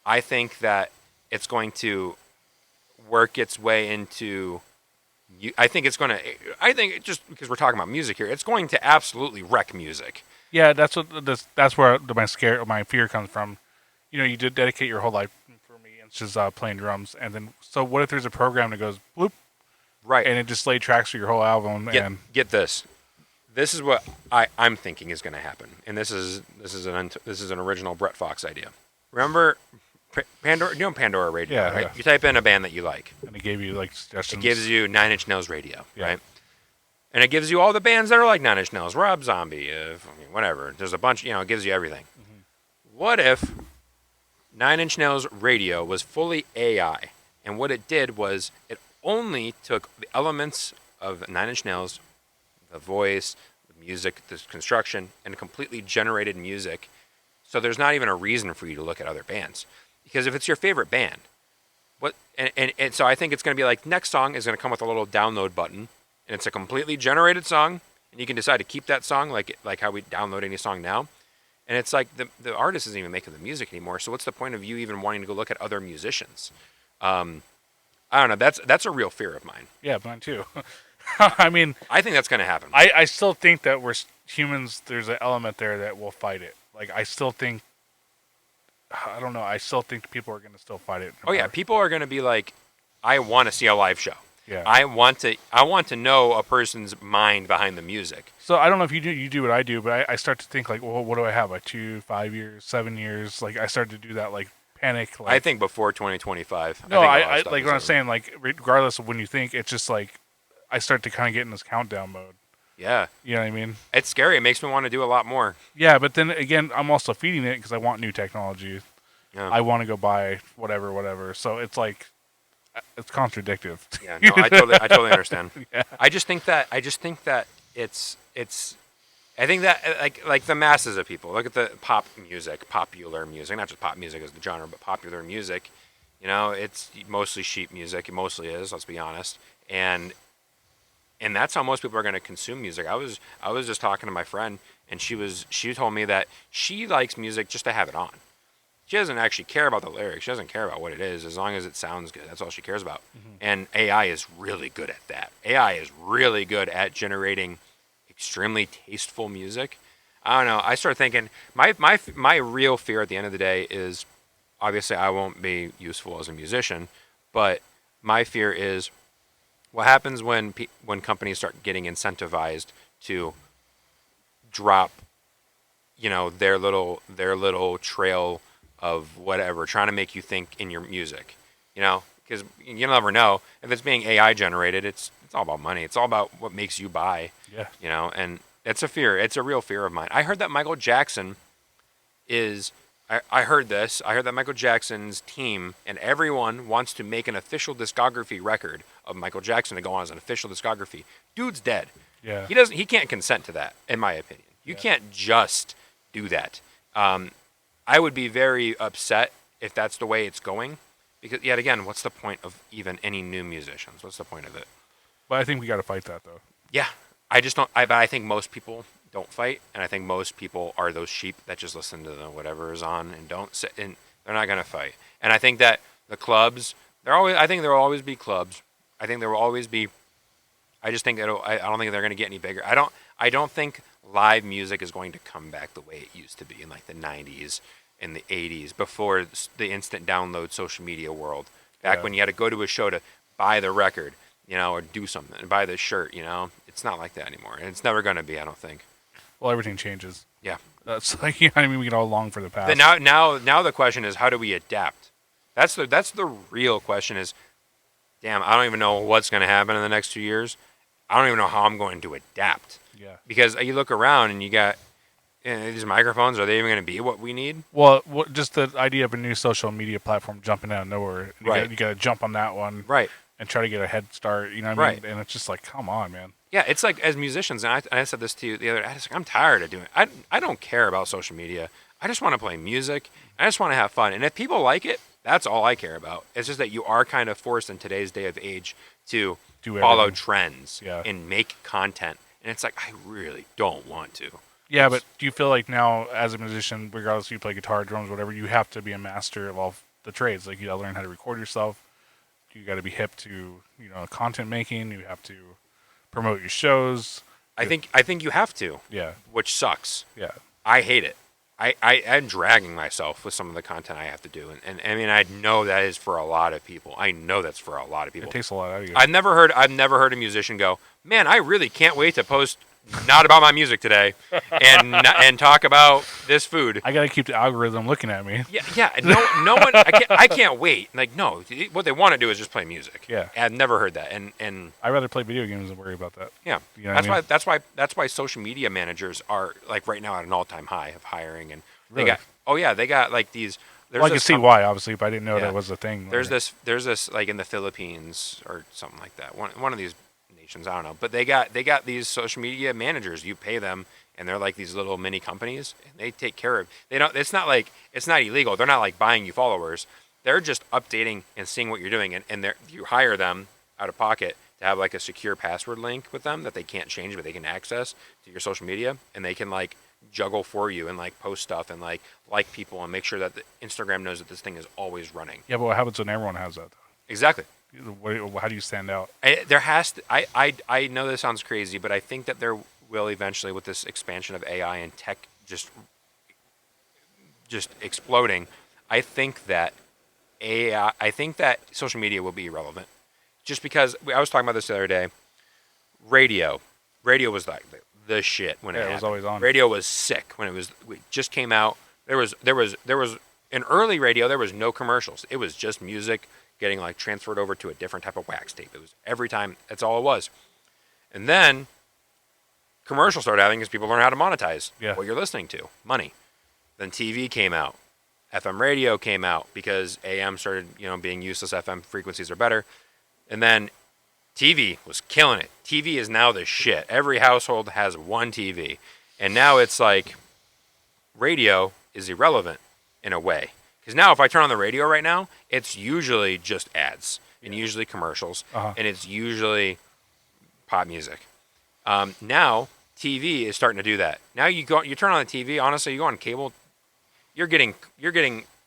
I think that it's going to work its way into. I think just because we're talking about music here, it's going to absolutely wreck music. Yeah, that's where my fear comes from. You know, you did dedicate your whole life for me, and it's just playing drums, and then so what if there's a program that goes bloop, right, and it just laid tracks for your whole album? Get this. This is what I'm thinking is going to happen, and this is an original Brett Fox idea. Remember Pandora? You know Pandora Radio, right? Yeah. You type in a band that you like, and it gave you like suggestions. It gives you 9 Inch Nails Radio, right? And it gives you all the bands that are like 9 Inch Nails, Rob Zombie, whatever. There's a bunch, it gives you everything. Mm-hmm. What if 9 Inch Nails Radio was fully AI, and what it did was it only took the elements of 9 Inch Nails, the voice, the music, the construction, and completely generated music. So there's not even a reason for you to look at other bands. Because if it's your favorite band, and so I think it's going to be like, next song is going to come with a little download button, and it's a completely generated song, and you can decide to keep that song like how we download any song now. And it's like the artist isn't even making the music anymore, so what's the point of you even wanting to go look at other musicians? I don't know. That's a real fear of mine. Yeah, mine too. I mean, I think that's going to happen. I still think that we're humans. There's an element there that will fight it. Like I still think. I don't know. I still think people are going to still fight it. Oh yeah, people are going to be like, I want to see a live show. Yeah. I want to know a person's mind behind the music. So I don't know if you do what I do, but I start to think like, well, what do I have? Like 2, 5 years, 7 years? Like I started to do that, like panic. Like, I think before 2025. No, I like what I'm saying. Like regardless of when you think, it's just like I start to kind of get in this countdown mode. Yeah. You know what I mean? It's scary. It makes me want to do a lot more. Yeah, but then again, I'm also feeding it because I want new technology. Yeah. I want to go buy whatever. So it's like, it's contradictive. Yeah, no, I totally understand. Yeah. I just think that it's I think that like the masses of people look at the popular music, not just pop music as the genre, but popular music. It's mostly sheet music. It mostly is. Let's be honest. And that's how most people are going to consume music. I was just talking to my friend, and she told me that she likes music just to have it on. She doesn't actually care about the lyrics. She doesn't care about what it is, as long as it sounds good. That's all she cares about. Mm-hmm. And AI is really good at that. AI is really good at generating extremely tasteful music. I don't know. I start thinking my real fear at the end of the day is, obviously I won't be useful as a musician, but my fear is what happens when companies start getting incentivized to drop, their little trail of whatever, trying to make you think in your music, because you never know if it's being AI generated. It's all about money. It's all about what makes you buy. Yeah. And it's a fear. It's a real fear of mine. I heard that Michael Jackson is. I heard this. I heard that Michael Jackson's team and everyone wants to make an official discography record of Michael Jackson to go on as an official discography. Dude's dead. Yeah. He can't consent to that, in my opinion. You can't just do that. I would be very upset if that's the way it's going, because yet again, what's the point of even any new musicians? What's the point of it? But I think we got to fight that though. Yeah, I just don't. But I think most people don't fight, and I think most people are those sheep that just listen to whatever is on and don't sit, and they're not gonna fight. And I think that the clubs, I think there will always be clubs. I think there will always be. I just think I don't think they're gonna get any bigger. I don't think live music is going to come back the way it used to be in like the 90s and the 80s, before the instant download social media world. Back when you had to go to a show to buy the record, or do something, and buy the shirt, It's not like that anymore, and it's never going to be, I don't think. Well, everything changes. Yeah. That's like, I mean, we can all long for the past. But now the question is, how do we adapt? That's the real question is, damn, I don't even know what's going to happen in the next 2 years. I don't even know how I'm going to adapt. Yeah. Because you look around and you got these microphones. Are they even going to be what we need? Well, just the idea of a new social media platform jumping out of nowhere. Right. You got to jump on that one. Right. And try to get a head start. You know what I mean? Right. And it's just like, come on, man. Yeah, it's like as musicians, and I said this to you the other day, I'm tired of doing it. I don't care about social media. I just want to play music. I just want to have fun. And if people like it, that's all I care about. It's just that you are kind of forced in today's day of age to follow everything. trends Yeah. and make content. And it's like, I really don't want to. Yeah, but do you feel like now, as a musician, regardless if you play guitar, drums, whatever, you have to be a master of all the trades? Like, you got to learn how to record yourself. You got to be hip to, content making. You have to promote your shows. I think you have to. Yeah. Which sucks. Yeah. I hate it. I'm dragging myself with some of the content I have to do. And I mean, I know that is for a lot of people. I know that's for a lot of people. It takes a lot out of you. I've never heard a musician go, man, I really can't wait to post not about my music today and talk about this food. I got to keep the algorithm looking at me. Yeah. No one, I can't wait. Like, no, what they want to do is just play music. Yeah. I've never heard that. And I'd rather play video games than worry about that. yeah, You know what I mean? that's why social media managers are like right now at an all-time high of hiring, and Really? they got like these. Well, I can see why, obviously, but I didn't know that was a thing. There's this like in the Philippines or something like that. One of these nations, I don't know, but they got these social media managers. You pay them, and they're like these little mini companies, and they take care of. They don't. It's not illegal. They're not like buying you followers. They're just updating and seeing what you're doing, and you hire them out of pocket to have like a secure password link with them that they can't change, but they can access to your social media, and they can like juggle for you and like post stuff and like people and make sure that the Instagram knows that this thing is always running. Yeah, but what happens when everyone has that? Exactly. How do you stand out? I know this sounds crazy, but I think that there will eventually, with this expansion of AI and tech just exploding, I think that social media will be irrelevant. Just because I was talking about this the other day, radio was like the shit when it happened. It was always on. Radio was sick when it just came out. There was in early radio, there was no commercials. It was just music getting like transferred over to a different type of wax tape. It was every time. That's all it was. And then commercials started happening because people learn how to monetize what you're listening to, money. Then TV came out. FM radio came out because AM started, being useless. FM frequencies are better. And then TV was killing it. TV is now the shit. Every household has one TV. And now it's like radio is irrelevant in a way. Because now if I turn on the radio right now, it's usually just ads and usually commercials. And it's usually pop music. Now TV is starting to do that. Now you turn on the TV, honestly, you go on cable, you're getting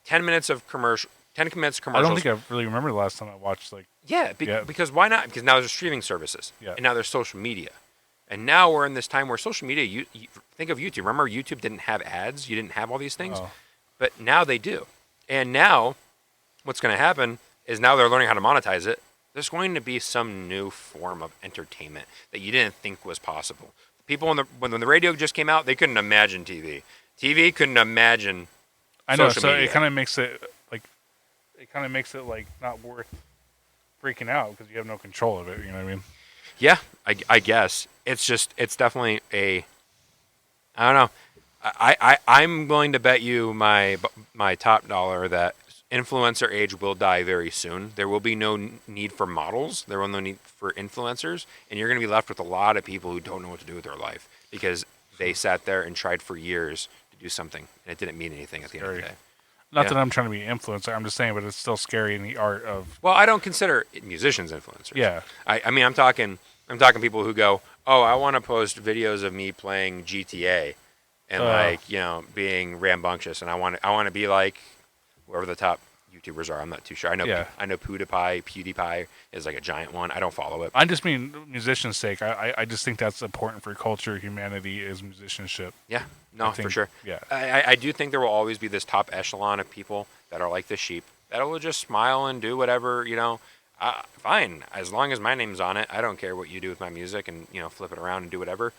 10 minutes of commercials. I don't think I really remember the last time I watched because why not? Because now there's streaming services, and now there's social media, and now we're in this time where social media. You think of YouTube. Remember, YouTube didn't have ads. You didn't have all these things, but now they do. And now, what's going to happen is now they're learning how to monetize it, there's going to be some new form of entertainment that you didn't think was possible. People when the radio just came out, they couldn't imagine TV. TV couldn't imagine I know. social So media. it kind of makes it like not worth freaking out because you have no control of it. You know what I mean? Yeah, I guess it's definitely a, I don't know. I'm willing to bet you my top dollar that influencer age will die very soon. There will be no need for models. There will be no need for influencers, and you're going to be left with a lot of people who don't know what to do with their life because they sat there and tried for years to do something, and it didn't mean anything at the end of the day. Not that I'm trying to be an influencer. I'm just saying, but it's still scary in the art of. Well, I don't consider musicians influencers. Yeah. I mean, I'm talking people who go, oh, I want to post videos of me playing GTA and being rambunctious, and I want to be like whoever the top YouTubers are. I'm not too sure. I know PewDiePie is like a giant one. I don't follow it. I just mean musician's sake. I just think that's important for culture. Humanity is musicianship. Yeah, no, for sure. Yeah, I do think there will always be this top echelon of people that are like the sheep that will just smile and do whatever, fine, as long as my name's on it. I don't care what you do with my music and flip it around and do whatever.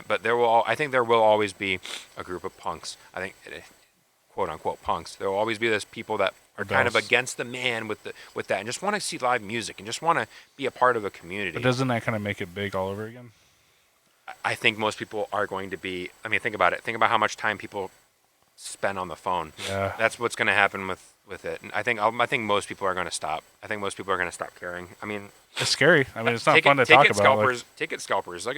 But I think there will always be a group of punks. I think, quote unquote punks. There will always be those people that are kind of against the man with that and just want to see live music and just want to be a part of a community. But doesn't that kind of make it big all over again? I think most people are going to be. I mean, think about it. Think about how much time people spend on the phone. Yeah, that's what's going to happen with it. And I think most people are going to stop. I think most people are going to stop caring. I mean, it's scary. I mean, it's not fun to talk about. Ticket scalpers.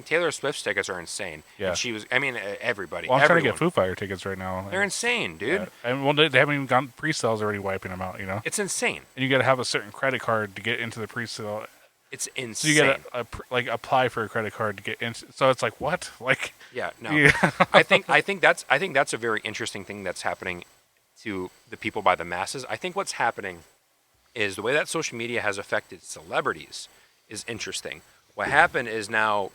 Taylor Swift's tickets are insane. Yeah. And she was. I mean, everybody. Well, I'm trying to get Foo Fighter tickets right now. They're insane, dude. Yeah. And they haven't even gone pre-sales already, wiping them out. It's insane. And you got to have a certain credit card to get into the pre-sale. It's insane. So you got to apply for a credit card to get in. So it's like what? Like yeah, no. Yeah. I think that's a very interesting thing that's happening to the people by the masses. I think what's happening is the way that social media has affected celebrities is interesting. What happened is now,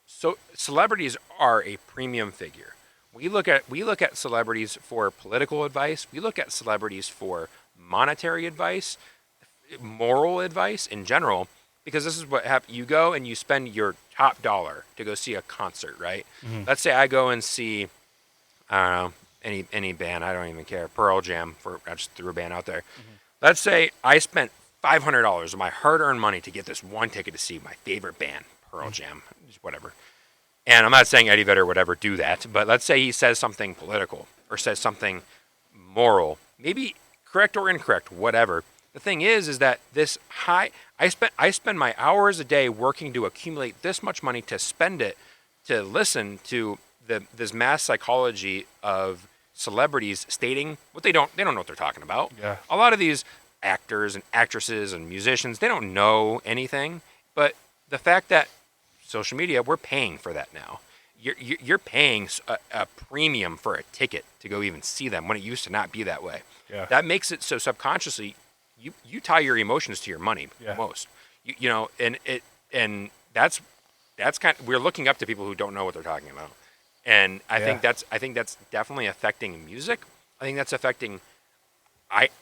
so celebrities are a premium figure. We look at celebrities for political advice. We look at celebrities for monetary advice, moral advice in general. Because this is what happens. You go and you spend your top dollar to go see a concert, right? Mm-hmm. Let's say I go and see, I don't know, any band. I don't even care. Pearl Jam. I just threw a band out there. Mm-hmm. Let's say I spent $500 of my hard-earned money to get this one ticket to see my favorite band, Pearl Jam, whatever. And I'm not saying Eddie Vedder would ever do that, but let's say he says something political or says something moral, maybe correct or incorrect, whatever. The thing is that I spend my hours a day working to accumulate this much money to spend it to listen to this mass psychology of celebrities stating what they don't know what they're talking about. Yeah. A lot of these actors and actresses and musicians, they don't know anything, but the fact that social media, we're paying for that now. You're paying a premium for a ticket to go even see them when it used to not be that way. Yeah. That makes it so subconsciously you tie your emotions to your money most. And that's kind of, we're looking up to people who don't know what they're talking about. And I think that's definitely affecting music. I think that's affecting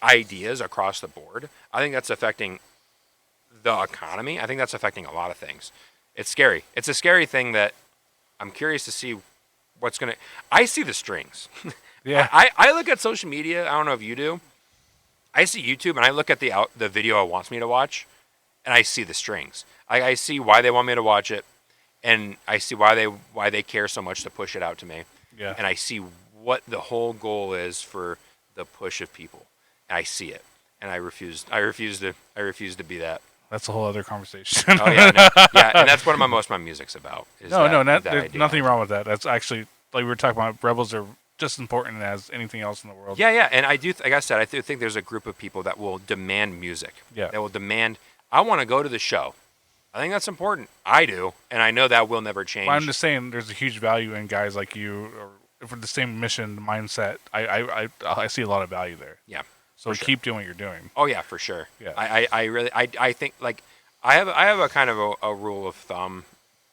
ideas across the board. I think that's affecting the economy. I think that's affecting a lot of things. It's scary. It's a scary thing that I'm curious to see what's going to... I see the strings. Yeah. I look at social media. I don't know if you do. I see YouTube and I look at the video it wants me to watch, and I see the strings. I see why they want me to watch it, and I see why they care so much to push it out to me. Yeah. And I see what the whole goal is for the push of people. And I see it, and I refuse to be that. That's a whole other conversation. Oh yeah, yeah, and that's what most of my music's about. There's nothing wrong with that. That's actually, like we were talking about, rebels are just important as anything else in the world. Yeah, and I do, like I said, I think there's a group of people that will demand music. Yeah. That will demand, I want to go to the show. I think that's important. I do, and I know that will never change. Well, I'm just saying there's a huge value in guys like you, or for the same mission mindset. I see a lot of value there. Yeah. So keep doing what you're doing. Oh yeah, for sure. Yeah. I really think like I have a kind of a rule of thumb.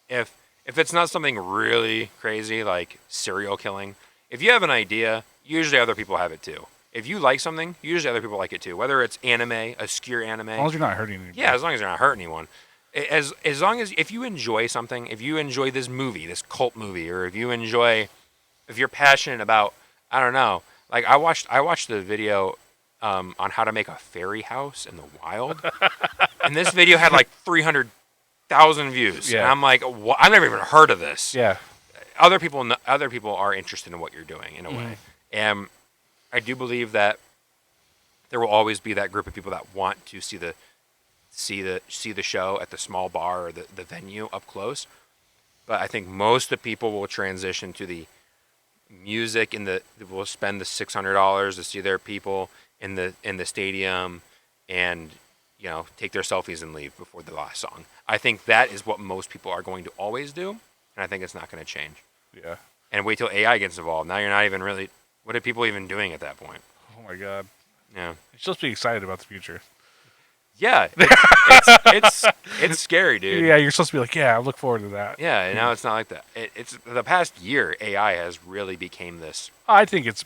If it's not something really crazy like serial killing, if you have an idea, usually other people have it too. if you like something, usually other people like it too. Whether it's anime, obscure anime. As long as you're not hurting anybody. Yeah, as long as you're not hurting anyone. As long as if you enjoy something, if you enjoy this movie, this cult movie, or if you're passionate about, I don't know, like I watched the video on how to make a fairy house in the wild, and this video had like 300,000 views. Yeah. And I'm like, I've never even heard of this. Yeah. Other people are interested in what you're doing in a Mm-hmm. way, and I do believe that there will always be that group of people that want to see the show at the small bar or the venue up close. But I think most of the people will transition to the music will spend the $600 to see their people in the stadium and take their selfies and leave before the last song. I think that is what most people are going to always do, and I think it's not going to change. Yeah. And wait till AI gets involved. Now you're not even really. What are people even doing at that point? Oh my God. Yeah. You're supposed to be excited about the future. Yeah. It's scary, dude. Yeah, you're supposed to be like, yeah, I look forward to that. Yeah, and now it's not like that. It's the past year, AI has really became this. I think it's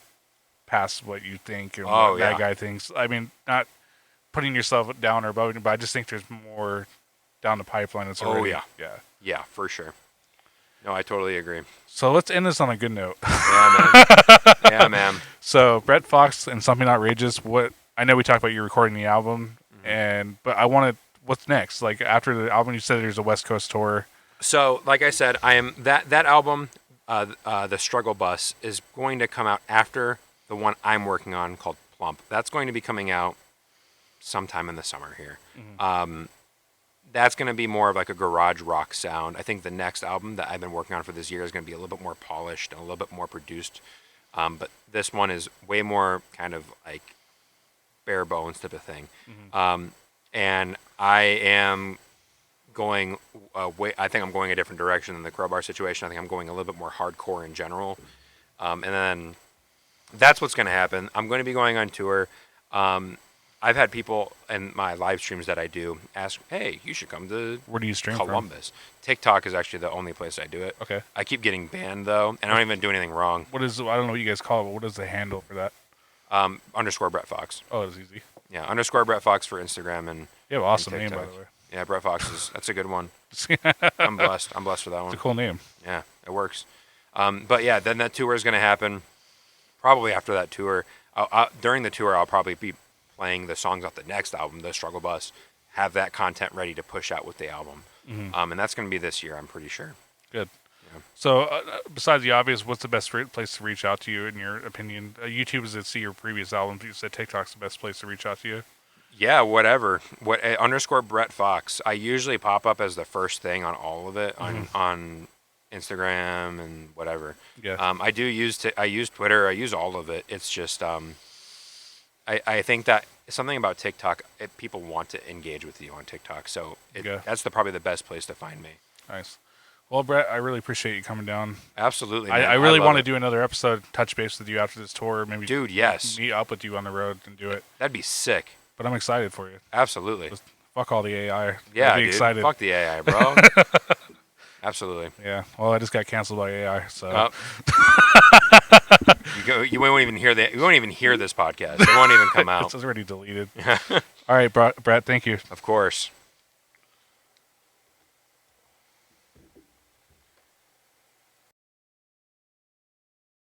past what you think and Oh, what that yeah. guy thinks. I mean, not putting yourself down or above, but I just think there's more down the pipeline. That's already, yeah. Yeah. Yeah, for sure. No, I totally agree. So let's end this on a good note. Yeah, man. Yeah, man. So Brett Fox and Something Outrageous. What I know we talked about you recording the album, but I wanted what's next. Like after the album, you said there's a West Coast tour. So, like I said, I am that album, the Struggle Bus, is going to come out after the one I'm working on called Plump. That's going to be coming out sometime in the summer here. That's going to be more of like a garage rock sound. I think the next album that I've been working on for this year is going to be a little bit more polished and a little bit more produced. But this one is way more kind of like bare bones type of thing. And I am going I think I'm going a different direction than the Crowbar situation. I think I'm going a little bit more hardcore in general. And then that's what's going to happen. I'm going to be going on tour. I've had people in my live streams that I do ask, "Hey, you should come to Where do you stream Columbus." TikTok is actually the only place I do it. from? Okay. I keep getting banned though, and I don't even do anything wrong. What is? I don't know what you guys call it, but what is the handle for that? _ Brett Fox. Oh, it's easy. Yeah, _ Brett Fox for Instagram and You have an awesome and name, by TikTok. the way. Yeah, Brett Fox that's a good one. It's I'm blessed. I'm blessed for that a one. cool name. Yeah, it works. But yeah, then that tour is going to happen. Probably after that tour, during the tour, I'll probably be playing the songs off the next album, The Struggle Bus. Have that content ready to push out with the album, and that's going to be this year, I'm pretty sure. Good. Yeah. So, besides the obvious, what's the best place to reach out to you, in your opinion? YouTube is to see your previous albums. You said TikTok's the best place to reach out to you. Yeah, whatever. _ Brett Fox. I usually pop up as the first thing on all of it on Instagram and whatever. Yeah. I use Twitter. I use all of it. It's just I think that something about TikTok, people want to engage with you on TikTok. So that's probably the best place to find me. Nice. Well, Brett, I really appreciate you coming down. Absolutely, man. I really love want to it. do another episode, touch base with you after this tour. Maybe Dude, yes. meet up with you on the road and do it. That'd be sick. But I'm excited for you. Absolutely. Just fuck all the AI. Yeah, I'll be dude. excited. Fuck the AI, bro. Absolutely. Yeah. Well, I just got canceled by AI, so. You won't even hear You won't even hear this podcast. It won't even come out. It's already deleted. All right, Brett, thank you. Of course.